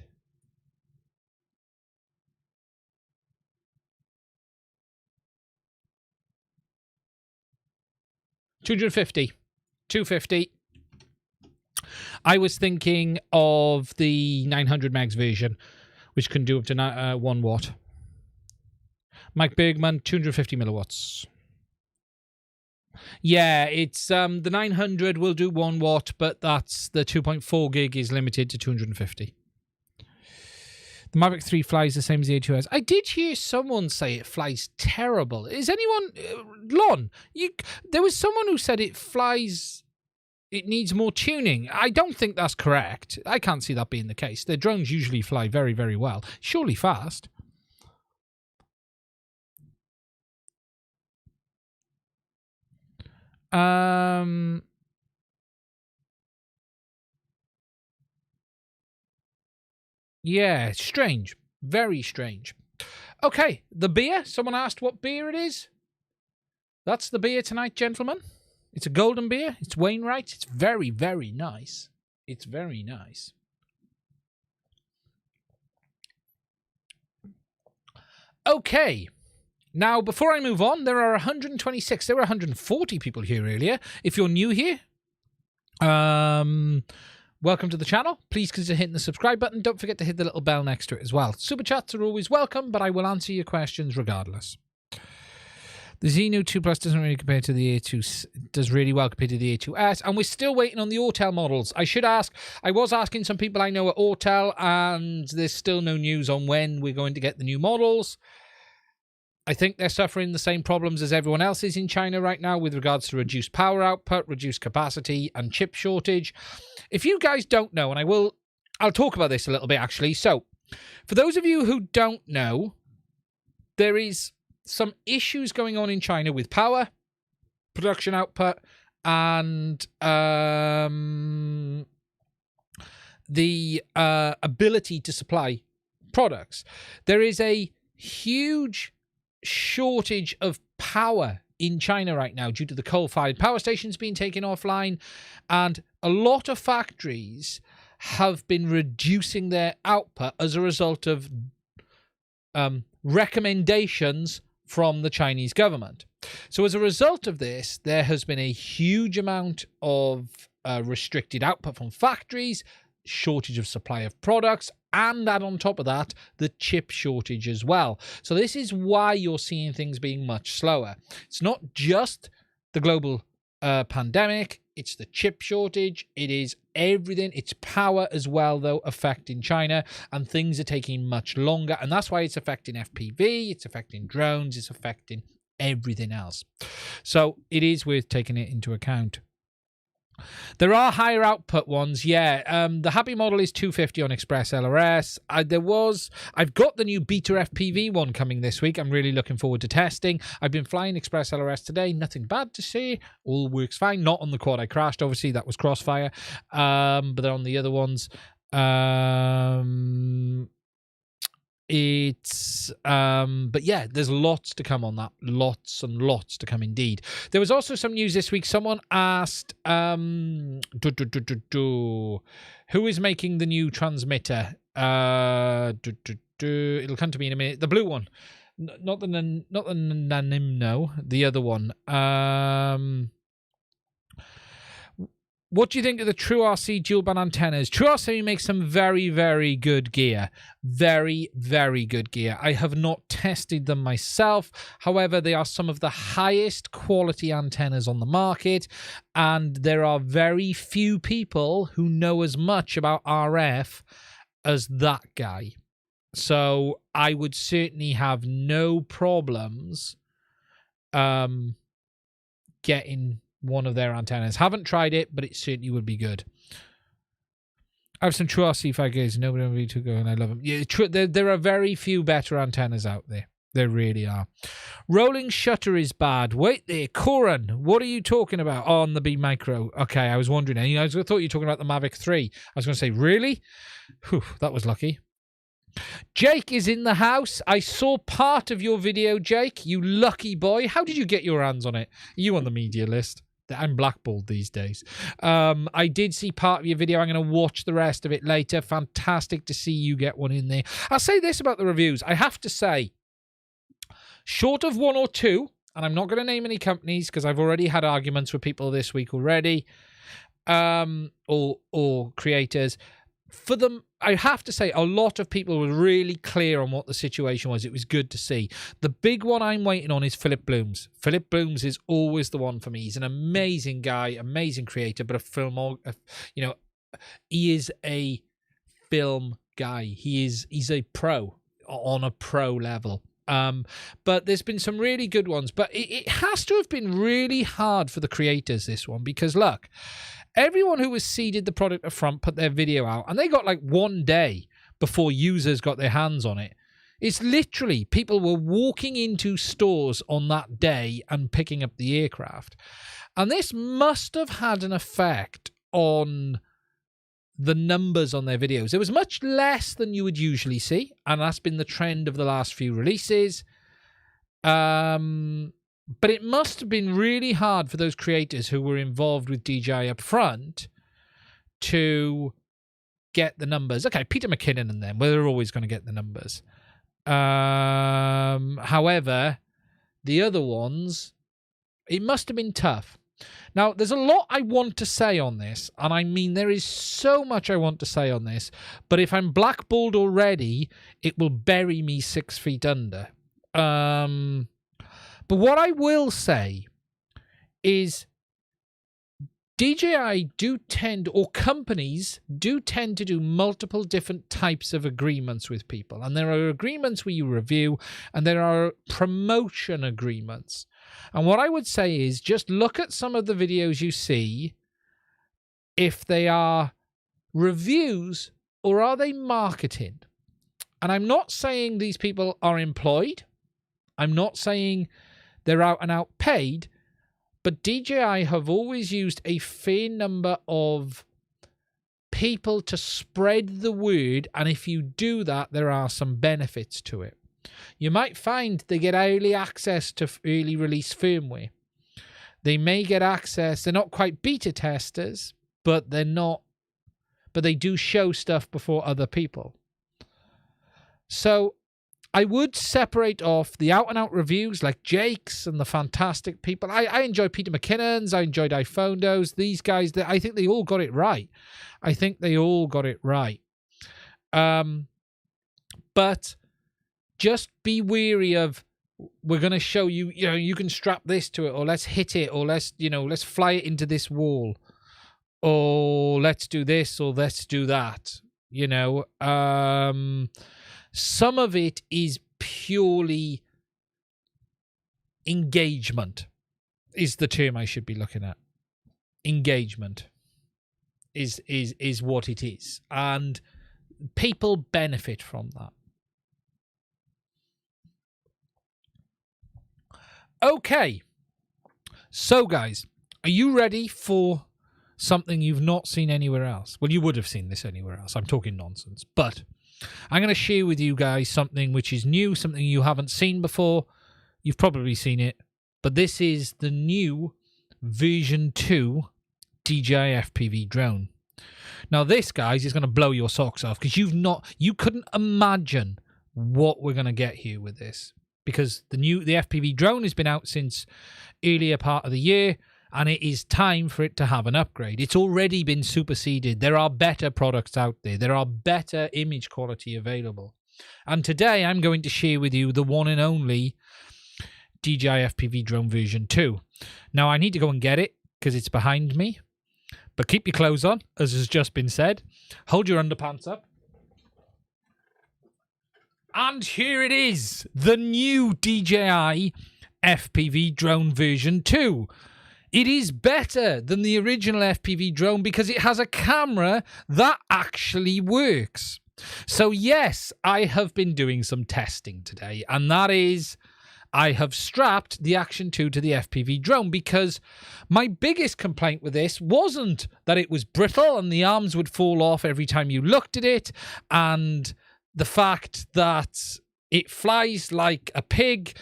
$250. $250. I was thinking of the 900 megs version, which can do up to 1 watt. Mike Bergman, 250 milliwatts. Yeah, it's the 900 will do 1 watt, but that's the 2.4 gig is limited to 250. The Mavic 3 flies the same as the A2S. I did hear someone say it flies terrible. Is anyone... Lon, there was someone who said it flies... It needs more tuning. I don't think that's correct. I can't see that being the case. Their drones usually fly very, very well. Surely fast. Yeah, strange. Very strange. Okay, the beer. Someone asked what beer it is. That's the beer tonight, gentlemen. It's a golden beer. It's Wainwright. It's very, very nice. It's very nice. Okay. Now, before I move on, there are 126. There were 140 people here earlier. If you're new here, welcome to the channel. Please consider hitting the subscribe button. Don't forget to hit the little bell next to it as well. Super chats are always welcome, but I will answer your questions regardless. The Xenu 2 Plus doesn't really compare to the A2, does really well compared to the A2S, and we're still waiting on the Autel models. I should ask, I was asking some people I know at Autel, and there's still no news on when we're going to get the new models. I think they're suffering the same problems as everyone else is in China right now with regards to reduced power output, reduced capacity, and chip shortage. If you guys don't know, and I'll talk about this a little bit actually. So, for those of you who don't know, there is some issues going on in China with power, production output, and the ability to supply products. There is a huge shortage of power in China right now due to the coal-fired power stations being taken offline, and a lot of factories have been reducing their output as a result of recommendations from the Chinese government. So as a result of this, there has been a huge amount of restricted output from factories, shortage of supply of products, and add on top of that, the chip shortage as well. So this is why you're seeing things being much slower. It's not just the global pandemic, it's the chip shortage, it is everything. It's power as well, though, affecting China, and things are taking much longer, and that's why it's affecting FPV, it's affecting drones, it's affecting everything else. So it is worth taking it into account. There are higher output ones, yeah. The Happy model is 250 on Express LRS. I've got the new Beta FPV one coming this week. I'm really looking forward to testing. I've been flying Express LRS today. Nothing bad to say. All works fine. Not on the quad I crashed, obviously. That was Crossfire. But then on the other ones, but yeah, there's lots to come on that. Lots and lots to come indeed. There was also some news this week. Someone asked, who is making the new transmitter? It'll come to me in a minute. The blue one. Not the Nanimno, the other one. What do you think of the True RC dual band antennas? True RC makes some very, very good gear. Very, very good gear. I have not tested them myself. However, they are some of the highest quality antennas on the market, and there are very few people who know as much about RF as that guy. So I would certainly have no problems getting one of their antennas. Haven't tried it, but it certainly would be good. I have some True RC figures. Nobody really to go, and I love them. Yeah, there are very few better antennas out there. They really are. Rolling shutter is bad. Wait there, Corin, what are you talking about? Oh, on the B Micro. Okay, I was wondering. I thought you were talking about the Mavic 3. I was going to say, really? Whew, that was lucky. Jake is in the house. I saw part of your video, Jake. You lucky boy. How did you get your hands on it? Are you on the media list? I'm blackballed these days. I did see part of your video. I'm going to watch the rest of it later. Fantastic to see you get one in there. I'll say this about the reviews. I have to say, short of one or two, and I'm not going to name any companies because I've already had arguments with people this week already, or creators. For them, I have to say, a lot of people were really clear on what the situation was. It was good to see. The big one I'm waiting on is Philip Blooms. Philip Blooms is always the one for me. He's an amazing guy, amazing creator, but he is a film guy. He's a pro on a pro level. But there's been some really good ones. But it has to have been really hard for the creators, this one, because look, everyone who was seeded the product up front put their video out, and they got like 1 day before users got their hands on it. It's literally people were walking into stores on that day and picking up the aircraft. And this must have had an effect on the numbers on their videos. It was much less than you would usually see, and that's been the trend of the last few releases. But it must have been really hard for those creators who were involved with DJI up front to get the numbers. Okay, Peter McKinnon and them, well, they're always going to get the numbers. However, the other ones, it must have been tough. Now, there's a lot I want to say on this, and I mean, there is so much I want to say on this, but if I'm blackballed already, it will bury me 6 feet under. But what I will say is DJI do tend, or companies do tend to do multiple different types of agreements with people. And there are agreements where you review, and there are promotion agreements. And what I would say is just look at some of the videos you see, if they are reviews or are they marketing. And I'm not saying these people are employed. I'm not saying they're out and out paid, but DJI have always used a fair number of people to spread the word, and if you do that, there are some benefits to it. You might find they get early access to early release firmware. They may get access, they're not quite beta testers, but they're not, but they do show stuff before other people. So I would separate off the out-and-out reviews like Jake's and the fantastic people. I enjoy Peter McKinnon's. I enjoyed iPhone's. These guys, I think they all got it right. I think they all got it right. But just be wary of, we're going to show you, you can strap this to it, or let's hit it, or let's fly it into this wall, or let's do this, or let's do that. Some of it is purely engagement, is the term I should be looking at. Engagement is what it is. And people benefit from that. Okay. So, guys, are you ready for something you've not seen anywhere else? Well, you would have seen this anywhere else. I'm talking nonsense. But I'm going to share with you guys something which is new, something you haven't seen before. You've probably seen it, but this is the new version 2 DJI FPV drone. Now this, guys, is going to blow your socks off, because you couldn't imagine what we're going to get here with this, because the FPV drone has been out since earlier part of the year, and it is time for it to have an upgrade. It's already been superseded. There are better products out there. There are better image quality available. And today I'm going to share with you the one and only DJI FPV drone version 2. Now I need to go and get it because it's behind me. But keep your clothes on, as has just been said. Hold your underpants up. And here it is, the new DJI FPV drone version 2. It is better than the original FPV drone because it has a camera that actually works. So yes, I have been doing some testing today, and that is I have strapped the Action 2 to the FPV drone, because my biggest complaint with this wasn't that it was brittle and the arms would fall off every time you looked at it, and the fact that it flies like a pig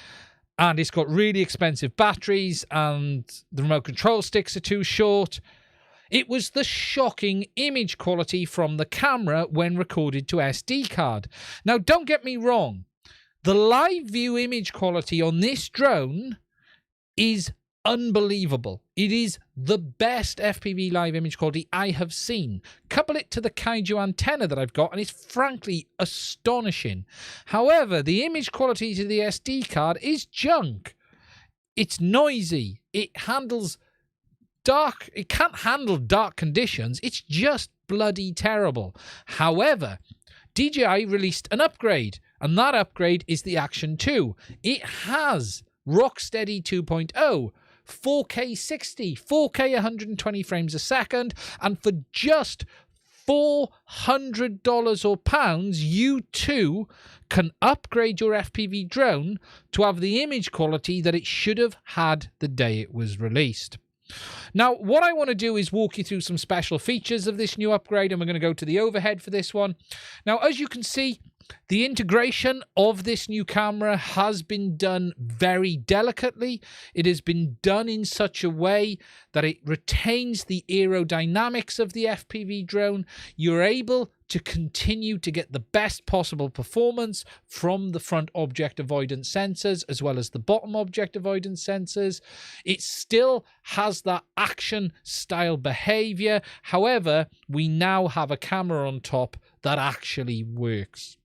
and it's got really expensive batteries and the remote control sticks are too short. It was the shocking image quality from the camera when recorded to SD card. Now, don't get me wrong. The live view image quality on this drone is unbelievable. It is the best FPV live image quality I have seen. Couple it to the Kaiju antenna that I've got, and it's frankly astonishing. However, the image quality to the SD card is junk. It's noisy. It handles dark. It can't handle dark conditions. It's just bloody terrible. However, DJI released an upgrade, and that upgrade is the Action 2. It has Rocksteady 2.0, 4K 60, 4K 120 frames a second, and for just $400 or pounds, you too can upgrade your FPV drone to have the image quality that it should have had the day it was released. Now, what I want to do is walk you through some special features of this new upgrade, and we're going to go to the overhead for this one. Now, as you can see, the integration of this new camera has been done very delicately. It has been done in such a way that it retains the aerodynamics of the FPV drone. You're able to continue to get the best possible performance from the front object avoidance sensors as well as the bottom object avoidance sensors. It still has that action style behavior. However, we now have a camera on top that actually works.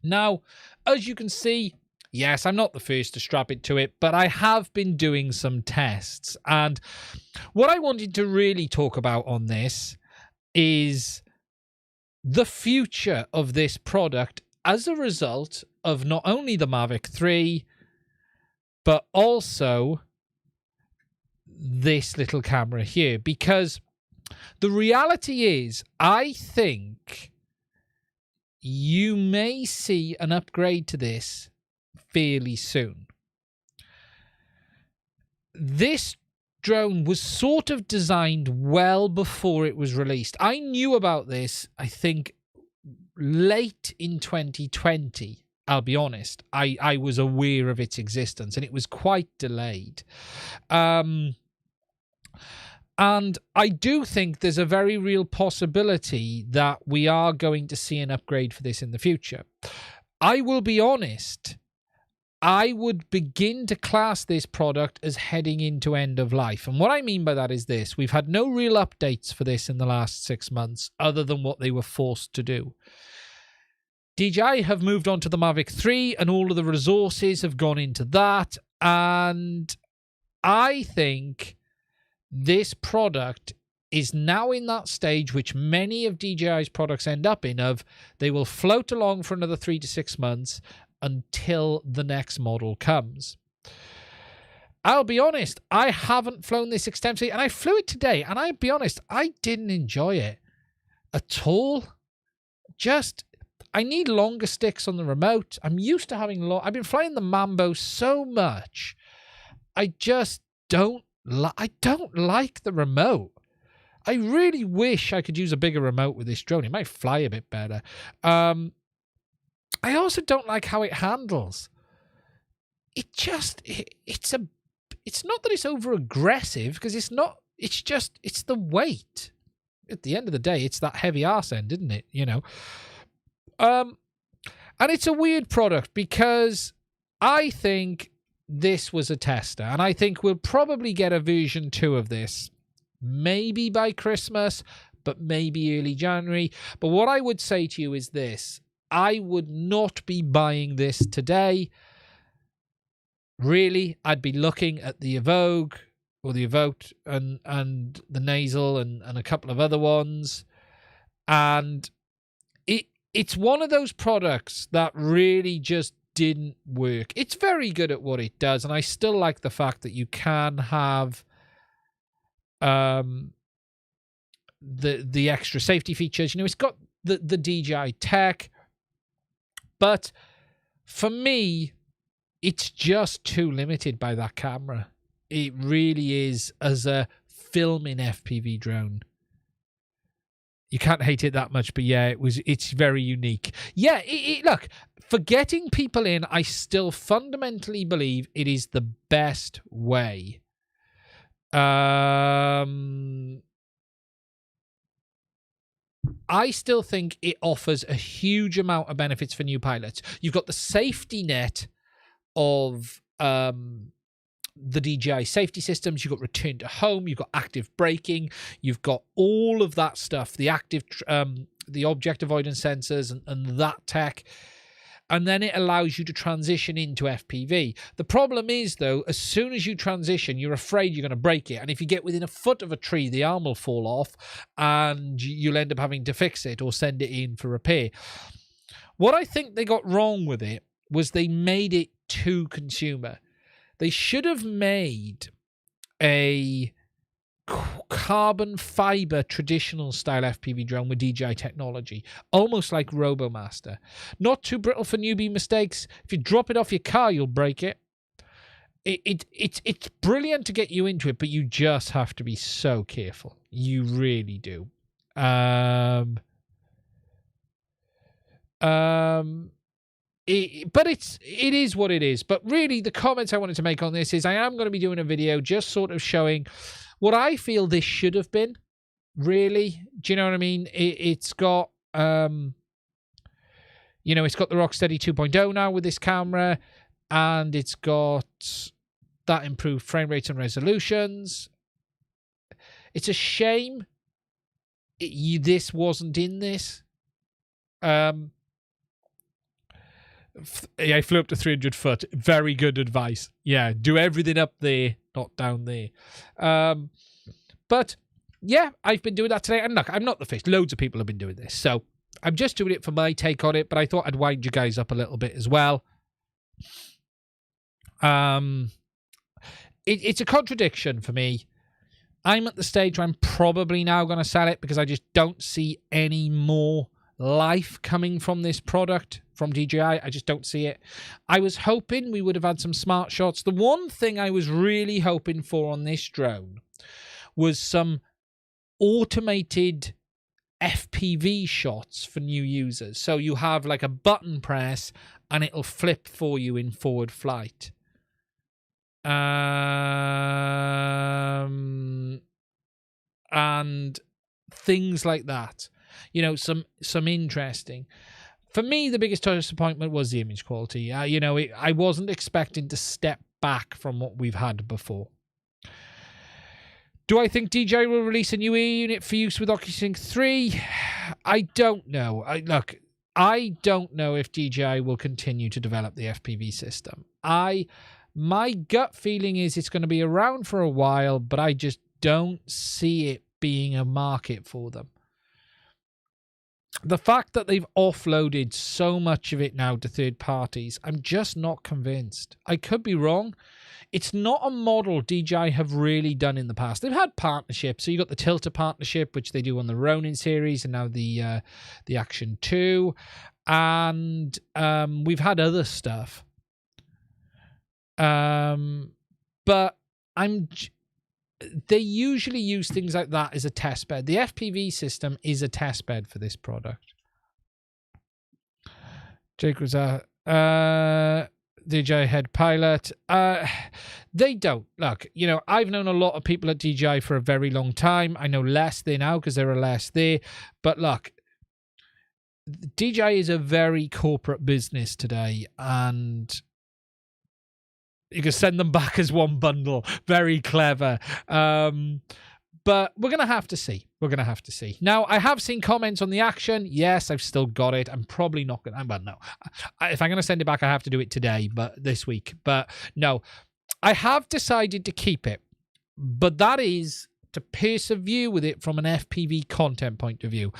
Now, as you can see, yes, I'm not the first to strap it to it, but I have been doing some tests. And what I wanted to really talk about on this is the future of this product as a result of not only the Mavic 3, but also this little camera here. Because the reality is, I think you may see an upgrade to this fairly soon. This drone was sort of designed well before it was released. I knew about this, I think, late in 2020. I'll be honest. I was aware of its existence, and it was quite delayed. And I do think there's a very real possibility that we are going to see an upgrade for this in the future. I will be honest, I would begin to class this product as heading into end of life. And what I mean by that is this. We've had no real updates for this in the last 6 months other than what they were forced to do. DJI have moved on to the Mavic 3 and all of the resources have gone into that. And I think this product is now in that stage which many of DJI's products end up in, of they will float along for another 3 to 6 months until the next model comes. I'll be honest, I haven't flown this extensively, and I flew it today, and I'll be honest, I didn't enjoy it at all. Just, I need longer sticks on the remote. I'm used to having I've been flying the Mambo so much. I just don't like the remote. I really wish I could use a bigger remote with this drone. It might fly a bit better. I also don't like how it handles. It's not that it's over aggressive, because it's not. It's the weight. At the end of the day, it's that heavy arse end, isn't it? You know. And it's a weird product because I think this was a tester, and I think we'll probably get a version 2 of this, maybe by Christmas, but maybe early January. But what I would say to you is this: I would not be buying this today. Really, I'd be looking at the Evoke or the Evoke and the Nasal and a couple of other ones, and it's one of those products that really just didn't work. It's very good at what it does, and I still like the fact that you can have the extra safety features. You know, it's got the DJI tech. But for me, it's just too limited by that camera. It really is, as a filming FPV drone. You can't hate it that much, but yeah, it's very unique. Yeah, look, for getting people in, I still fundamentally believe it is the best way. I still think it offers a huge amount of benefits for new pilots. You've got the safety net of the DJI safety systems. You've got return to home. You've got active braking. You've got all of that stuff, the active, the object avoidance sensors and that tech. And then it allows you to transition into FPV. The problem is, though, as soon as you transition, you're afraid you're going to break it. And if you get within a foot of a tree, the arm will fall off and you'll end up having to fix it or send it in for repair. What I think they got wrong with it was they made it too consumer. They should have made a carbon fiber traditional style FPV drone with DJI technology, almost like RoboMaster. Not too brittle for newbie mistakes. If you drop it off your car, you'll break it. It's brilliant to get you into it, but you just have to be so careful. You really do. But it is what it is. But really, the comments I wanted to make on this is I am going to be doing a video just sort of showing what I feel this should have been, really. Do you know what I mean? It's got, it's got the Rocksteady 2.0 now with this camera, and it's got that improved frame rates and resolutions. It's a shame this wasn't in this. I flew up to 300 foot. Very good advice. Yeah, do everything up there, not down there. But yeah, I've been doing that today. And look, I'm not the first. Loads of people have been doing this. So I'm just doing it for my take on it. But I thought I'd wind you guys up a little bit as well. It's a contradiction for me. I'm at the stage where I'm probably now going to sell it because I just don't see any more life coming from this product from DJI. I just don't see it. I was hoping we would have had some smart shots. The one thing I was really hoping for on this drone was some automated FPV shots for new users. So you have like a button press and it'll flip for you in forward flight. And things like that. Some interesting. For me, the biggest disappointment was the image quality. I wasn't expecting to step back from what we've had before. Do I think DJI will release a new ear unit for use with OcuSync 3? I don't know. I don't know if DJI will continue to develop the FPV system. My gut feeling is it's going to be around for a while, but I just don't see it being a market for them. The fact that they've offloaded so much of it now to third parties, I'm just not convinced. I could be wrong. It's not a model DJI have really done in the past. They've had partnerships. So you got the Tilta partnership, which they do on the Ronin series, and now the Action 2. And we've had other stuff. But they usually use things like that as a test bed. The FPV system is a test bed for this product. Jake was DJI head pilot. They don't. Look, I've known a lot of people at DJI for a very long time. I know less there now because there are less there. But look, DJI is a very corporate business today, and you can send them back as one bundle. Very clever. But we're going to have to see. We're going to have to see. Now, I have seen comments on the Action. Yes, I've still got it. I'm probably not going to... Well, no. If I'm going to send it back, I have to do it today, but this week. But no, I have decided to keep it. But that is to persevere with it from an FPV content point of view.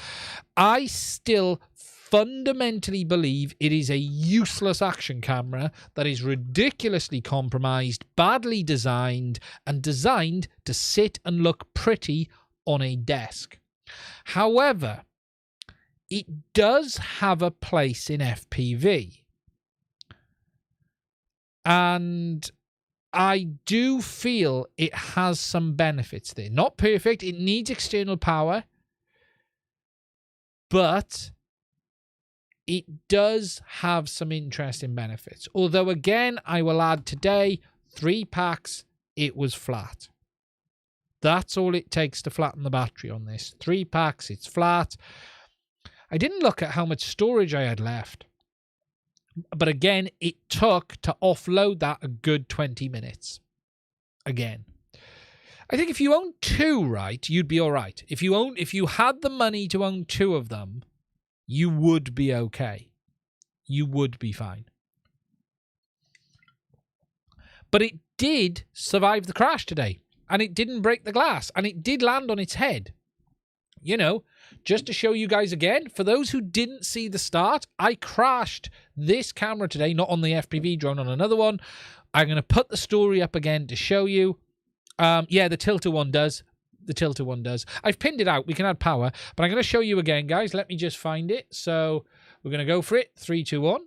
I still fundamentally believe it is a useless action camera that is ridiculously compromised, badly designed, and designed to sit and look pretty on a desk. However, it does have a place in FPV. And I do feel it has some benefits there. Not perfect. It needs external power. But it does have some interesting benefits. Although, again, I will add today, 3 packs, it was flat. That's all it takes to flatten the battery on this. 3 packs, it's flat. I didn't look at how much storage I had left. But again, it took to offload that a good 20 minutes. Again. I think if you own 2, right, you'd be all right. If you had the money to own 2 of them, you would be okay. You would be fine. But it did survive the crash today. And it didn't break the glass. And it did land on its head. You know, just to show you guys again, for those who didn't see the start, I crashed this camera today, not on the FPV drone, on another one. I'm going to put the story up again to show you. Yeah, the tilter one does. The tilter one does. I've pinned it out. We can add power. But I'm going to show you again, guys. Let me just find it. So we're going to go for it. 3, 2, 1.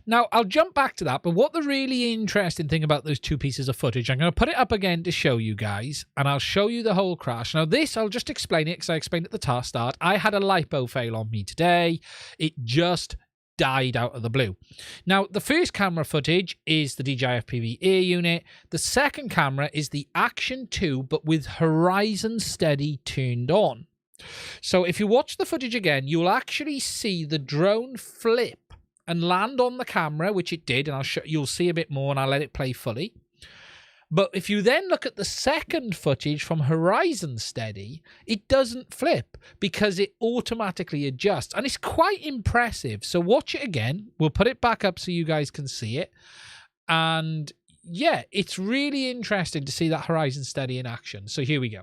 Now, I'll jump back to that, but what the really interesting thing about those 2 pieces of footage, I'm going to put it up again to show you guys, and I'll show you the whole crash. Now, this, I'll just explain it, because I explained at the start. I had a LiPo fail on me today. It just died out of the blue. Now, the first camera footage is the DJI FPV Air unit. The second camera is the Action 2, but with Horizon Steady turned on. So if you watch the footage again, you'll actually see the drone flip and land on the camera, which it did, and you'll see a bit more, and I'll let it play fully. But if you then look at the second footage from Horizon Steady, it doesn't flip because it automatically adjusts, and it's quite impressive. So watch it again. We'll put it back up so you guys can see it. And yeah, it's really interesting to see that Horizon Steady in action. So here we go.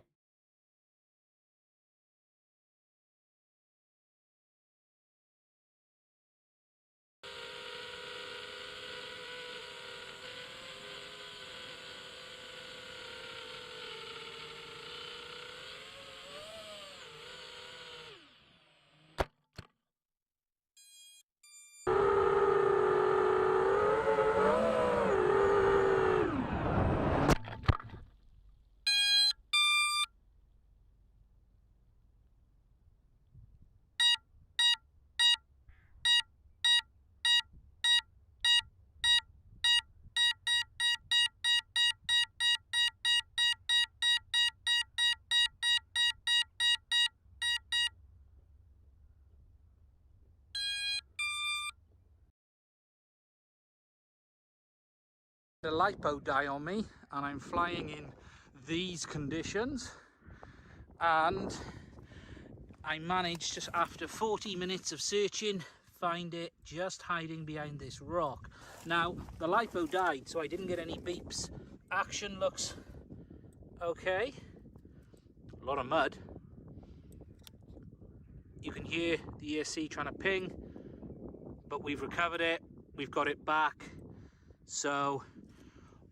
The LiPo die on me, and I'm flying in these conditions, and I managed, just after 40 minutes of searching, find it just hiding behind this rock. Now, the LiPo died, so I didn't get any beeps. Action looks okay. A lot of mud. You can hear the ESC trying to ping, but we've recovered it. We've got it back. So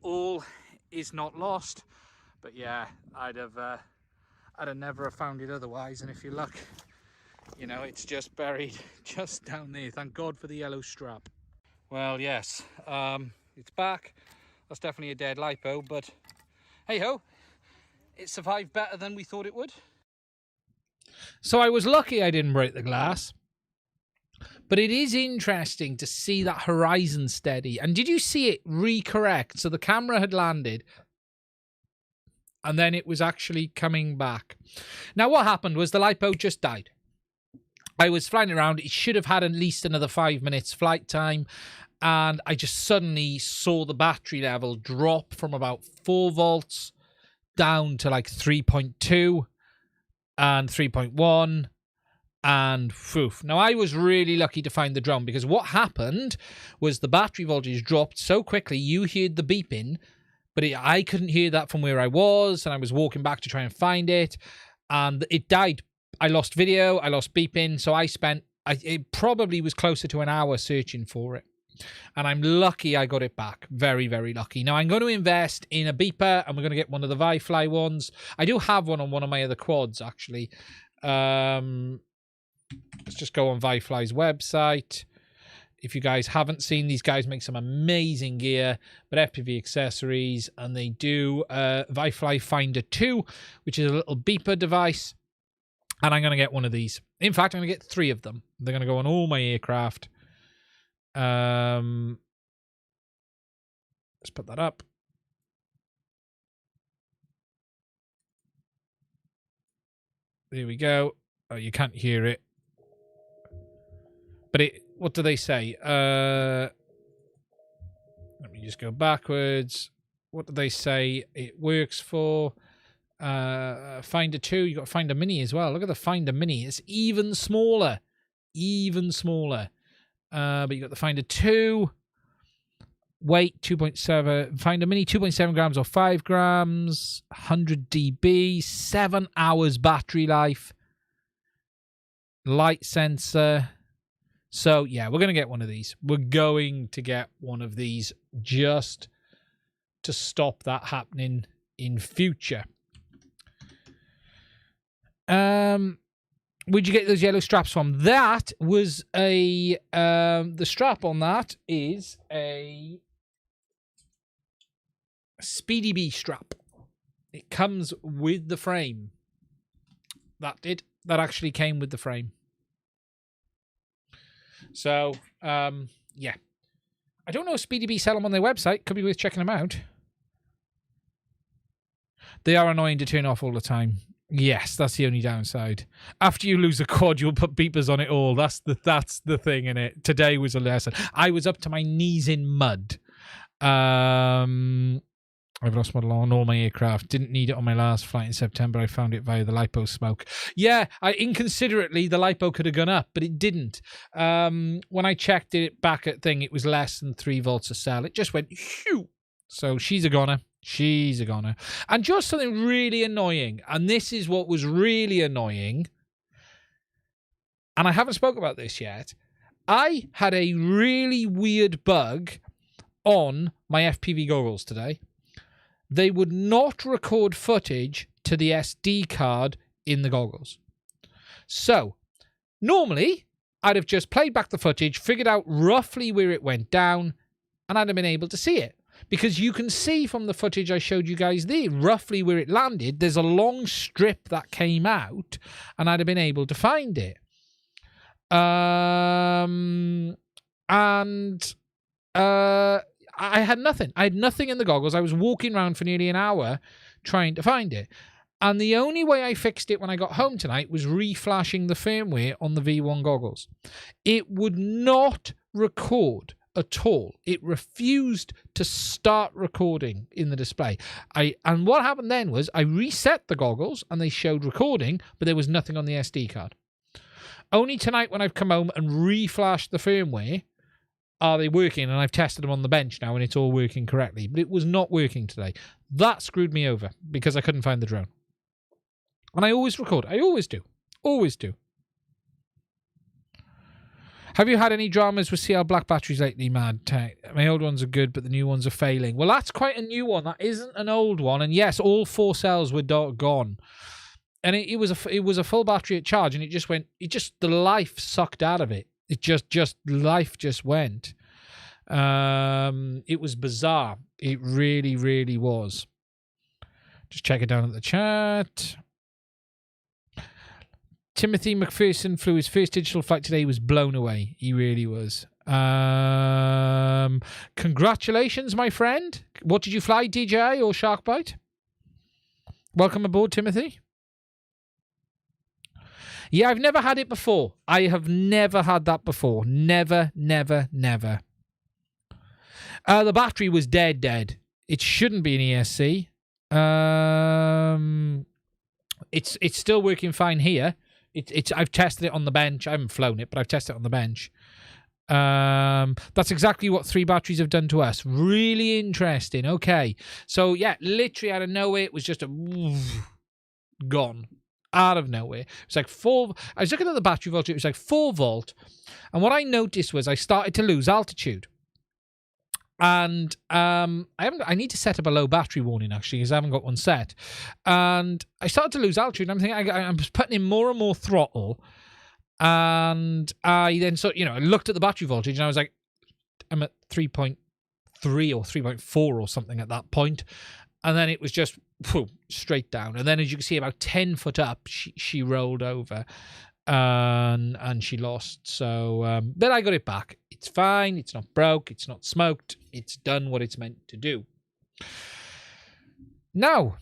all is not lost, but yeah, I'd have never have found it otherwise. And if you look, you know, it's just buried just down there. Thank God for the yellow strap. Well, yes, it's back. That's definitely a dead LiPo, but hey ho, it survived better than we thought it would. So I was lucky I didn't break the glass. But it is interesting to see that Horizon Steady. And did you see it recorrect? So the camera had landed, and then it was actually coming back. Now, what happened was the LiPo just died. I was flying around. It should have had at least another 5 minutes flight time. And I just suddenly saw the battery level drop from about 4 volts down to like 3.2 and 3.1. And now I was really lucky to find the drone, because what happened was the battery voltage dropped so quickly. You heard the beeping, but I couldn't hear that from where I was, and I was walking back to try and find it, and it died. I lost video, I lost beeping, so it probably was closer to an hour searching for it. And I'm lucky I got it back. Very, very lucky. Now, I'm going to invest in a beeper, and we're going to get one of the Vifly ones. I do have one on one of my other quads, actually. Let's just go on Vifly's website. If you guys haven't seen, these guys make some amazing gear, but FPV accessories, and they do Vifly Finder 2, which is a little beeper device. And I'm going to get one of these. In fact, I'm going to get 3 of them. They're going to go on all my aircraft. Let's put that up. There we go. Oh, you can't hear it. But what do they say? Let me just go backwards. What do they say it works for? Finder 2. You got Finder Mini as well. Look at the Finder Mini. It's even smaller. Even smaller. But you got the Finder 2. Weight 2.7. Finder Mini 2.7 grams or 5 grams. 100 dB. 7 hours battery life. Light sensor. So, yeah, we're going to get one of these. We're going to get one of these just to stop that happening in future. Where'd you get those yellow straps from? That was the strap on that is a Speedy Bee strap. It comes with the frame. That actually came with the frame. So, yeah. I don't know if Speedy Bee sell them on their website. Could be worth checking them out. They are annoying to turn off all the time. Yes, that's the only downside. After you lose a quad, you'll put beepers on it all. That's the thing in it. Today was a lesson. I was up to my knees in mud. I've lost model on all my aircraft. Didn't need it on my last flight in September. I found it via the LiPo smoke. Yeah, inconsiderately, the LiPo could have gone up, but it didn't. When I checked it back at thing, it was less than 3 volts a cell. It just went, shoo. So she's a goner. She's a goner. And just something really annoying, and this is what was really annoying, and I haven't spoken about this yet. I had a really weird bug on my FPV goggles today. They would not record footage to the SD card in the goggles. So, normally, I'd have just played back the footage, figured out roughly where it went down, and I'd have been able to see it. Because you can see from the footage I showed you guys there, roughly where it landed, there's a long strip that came out, and I'd have been able to find it. I had nothing. I had nothing in the goggles. I was walking around for nearly an hour trying to find it. And the only way I fixed it when I got home tonight was reflashing the firmware on the V1 goggles. It would not record at all. It refused to start recording in the display. And what happened then was I reset the goggles and they showed recording, but there was nothing on the SD card. Only tonight when I've come home and reflashed the firmware are they working, and I've tested them on the bench now and it's all working correctly. But it was not working today. That screwed me over because I couldn't find the drone. And I always record. I always do. Always do. Have you had any dramas with CL Black batteries lately, Mad Tech? My old ones are good, but the new ones are failing. Well, that's quite a new one. That isn't an old one. And yes, all 4 cells were gone. And it was a full battery at charge, and the life sucked out of it. Life just went. It was bizarre. It really, really was. Just check it down at the chat. Timothy McPherson flew his first digital flight today. He was blown away. He really was. Congratulations, my friend. What did you fly, DJI or Sharkbite? Welcome aboard, Timothy. Yeah, I've never had it before. I have never had that before. Never, never, never. The battery was dead. It shouldn't be an ESC. It's still working fine here. I've tested it on the bench. I haven't flown it, but I've tested it on the bench. That's exactly what 3 batteries have done to us. Really interesting. Okay. So yeah, literally out of nowhere, it was just gone. Out of nowhere. It was like 4. I was looking at the battery voltage. It was like 4 volt. And what I noticed was I started to lose altitude. And I need to set up a low battery warning actually, because I haven't got one set. And I started to lose altitude. And I'm thinking I'm putting in more and more throttle. And I then I looked at the battery voltage and I was like, I'm at 3.3 or 3.4 or something at that point. And then it was just straight down. And then as you can see, about 10 foot up, she rolled over and she lost. So, but I got it back. It's fine. It's not broke. It's not smoked. It's done what it's meant to do. Now,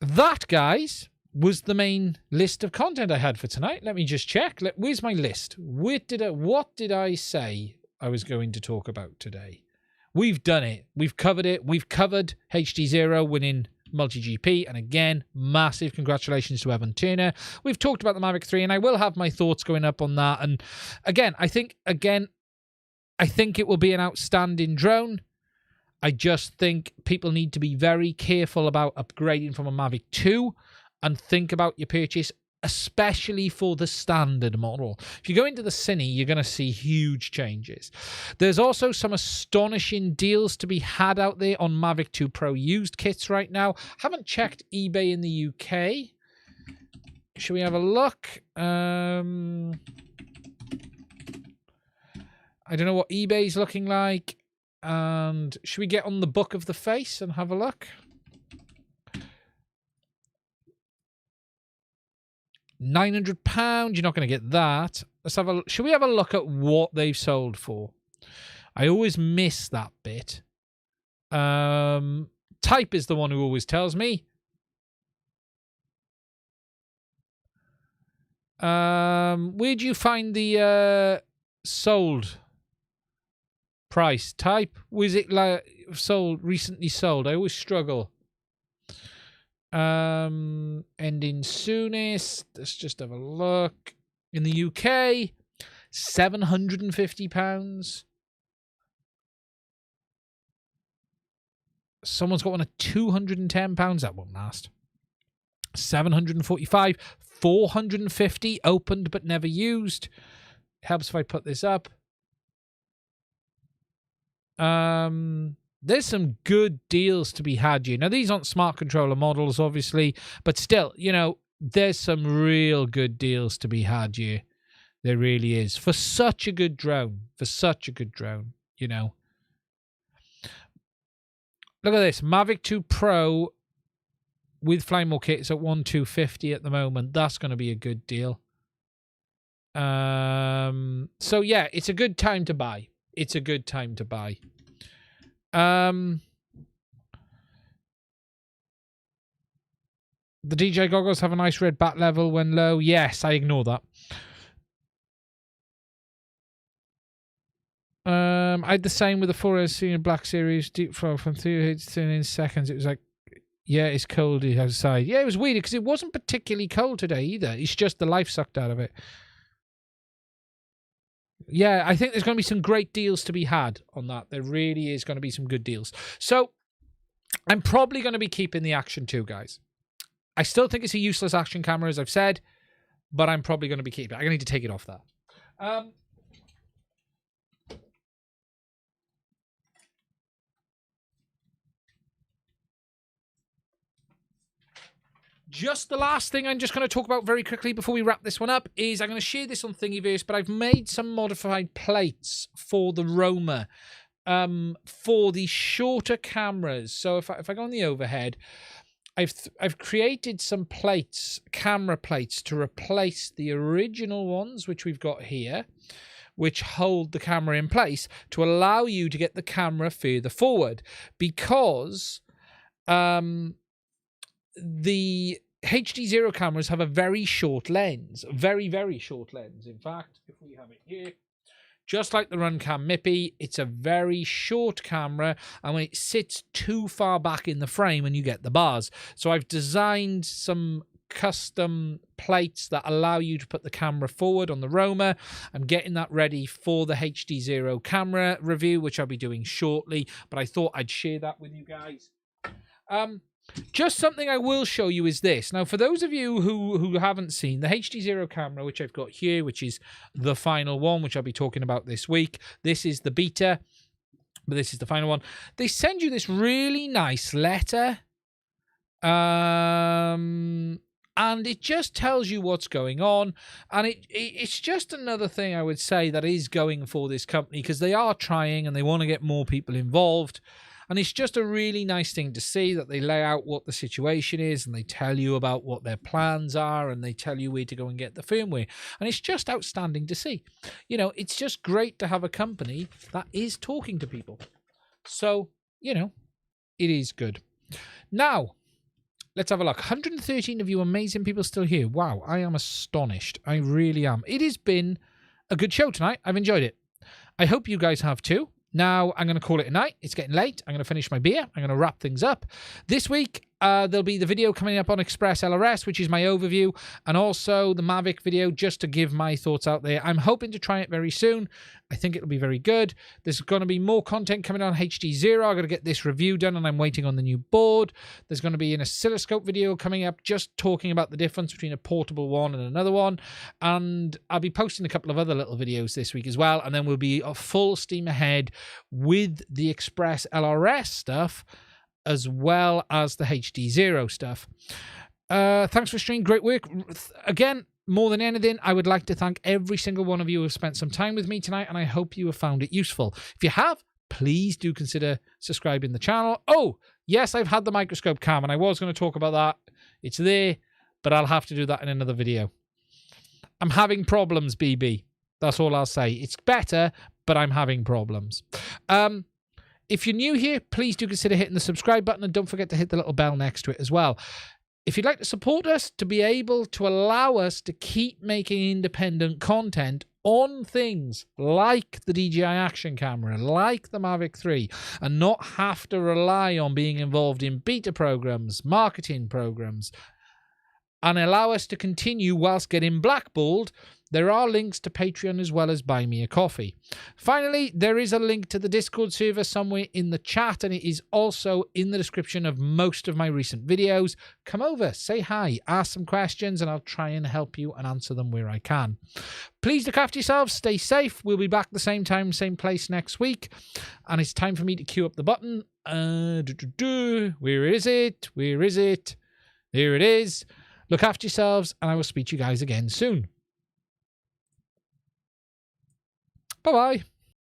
that, guys, was the main list of content I had for tonight. Let me just check. Where's my list? What did I say I was going to talk about today? We've done it. We've covered it. We've covered HD0 winning MultiGP. And again, massive congratulations to Evan Turner. We've talked about the Mavic 3, and I will have my thoughts going up on that. And again, I think it will be an outstanding drone. I just think people need to be very careful about upgrading from a Mavic 2 and think about your purchase, especially for the standard model. If you go into the Cine, you're going to see huge changes. There's also some astonishing deals to be had out there on Mavic 2 Pro used kits right now. Haven't checked eBay in the UK. Should we have a look? I don't know what eBay's looking like. And should we get on the Book of the Face and have a look? £900. You're not going to get that. Should we have a look at what they've sold for? I always miss that bit. Type is the one who always tells me. Where do you find the sold price? Type. Was it like recently sold? I always struggle. Ending soonest. Let's just have a look. In the UK, £750. Someone's got one at £210. That won't last. 745, 450 opened but never used. Helps if I put this up. There's some good deals to be had here. Now, these aren't smart controller models, obviously, but still, there's some real good deals to be had here. There really is. For such a good drone. Look at this. Mavic 2 Pro with Fly More kit is at 1,250 at the moment. That's going to be a good deal. So, yeah, it's a good time to buy. The DJI goggles have a nice red bat level when low. Yes, I ignore that. I had the same with the 4S Black Series deep from 3 in seconds. It was like, yeah, it's cold outside. Yeah, it was weird because it wasn't particularly cold today either. It's just the life sucked out of it. Yeah, I think there's going to be some great deals to be had on that. There really is going to be some good deals. So I'm probably going to be keeping the Action 2, guys. I still think it's a useless action camera, as I've said, but I'm probably going to be keeping it. I need to take it off that. Just the last thing I'm just going to talk about very quickly before we wrap this one up is I'm going to share this on Thingiverse, but I've made some modified plates for the Roma for the shorter cameras. So if I go on the overhead, I've created some plates, camera plates, to replace the original ones, which we've got here, which hold the camera in place to allow you to get the camera further forward, because the HD0 cameras have a very short lens, very, very short lens. In fact, if we have it here, just like the Runcam MIPI, it's a very short camera, and when it sits too far back in the frame and you get the bars. So I've designed some custom plates that allow you to put the camera forward on the Roma. I'm getting that ready for the HD0 camera review, which I'll be doing shortly, but I thought I'd share that with you guys. Just something I will show you is this. Now, for those of you who haven't seen the HD0 camera, which I've got here, which is the final one, which I'll be talking about this week. This is the beta, but this is the final one. They send you this really nice letter. And it just tells you what's going on. And it's just another thing I would say that is going for this company, because they are trying and they want to get more people involved. And it's just a really nice thing to see that they lay out what the situation is and they tell you about what their plans are and they tell you where to go and get the firmware. And it's just outstanding to see. You know, it's just great to have a company that is talking to people. So, you know, it is good. Now, let's have a look. 113 of you amazing people still here. Wow, I am astonished. I really am. It has been a good show tonight. I've enjoyed it. I hope you guys have too. Now, I'm going to call it a night. It's getting late. I'm going to finish my beer. I'm going to wrap things up. This week, there'll be the video coming up on Express LRS, which is my overview, and also the Mavic video, just to give my thoughts out there. I'm hoping to try it very soon. I think it'll be very good. There's going to be more content coming on HD0. I've got to get this review done, and I'm waiting on the new board. There's going to be an oscilloscope video coming up, just talking about the difference between a portable one and another one. And I'll be posting a couple of other little videos this week as well, and then we'll be full steam ahead with the Express LRS stuff, as well as the HD0 stuff. Thanks for streaming. Great work. Again, more than anything, I would like to thank every single one of you who have spent some time with me tonight, and I hope you have found it useful. If you have, please do consider subscribing the channel. Oh, yes, I've had the microscope cam, and I was going to talk about that. It's there, but I'll have to do that in another video. I'm having problems, BB. That's all I'll say. It's better, but I'm having problems. If you're new here, please do consider hitting the subscribe button, and don't forget to hit the little bell next to it as well. If you'd like to support us to be able to allow us to keep making independent content on things like the DJI Action Camera, like the Mavic 3, and not have to rely on being involved in beta programs, marketing programs, and allow us to continue whilst getting blackballed, there are links to Patreon as well as Buy Me a Coffee. Finally, there is a link to the Discord server somewhere in the chat, and it is also in the description of most of my recent videos. Come over, say hi, ask some questions, and I'll try and help you and answer them where I can. Please look after yourselves, stay safe. We'll be back the same time, same place next week. And it's time for me to queue up the button. Where is it? Where is it? There it is. Look after yourselves, and I will speak to you guys again soon. Bye-bye.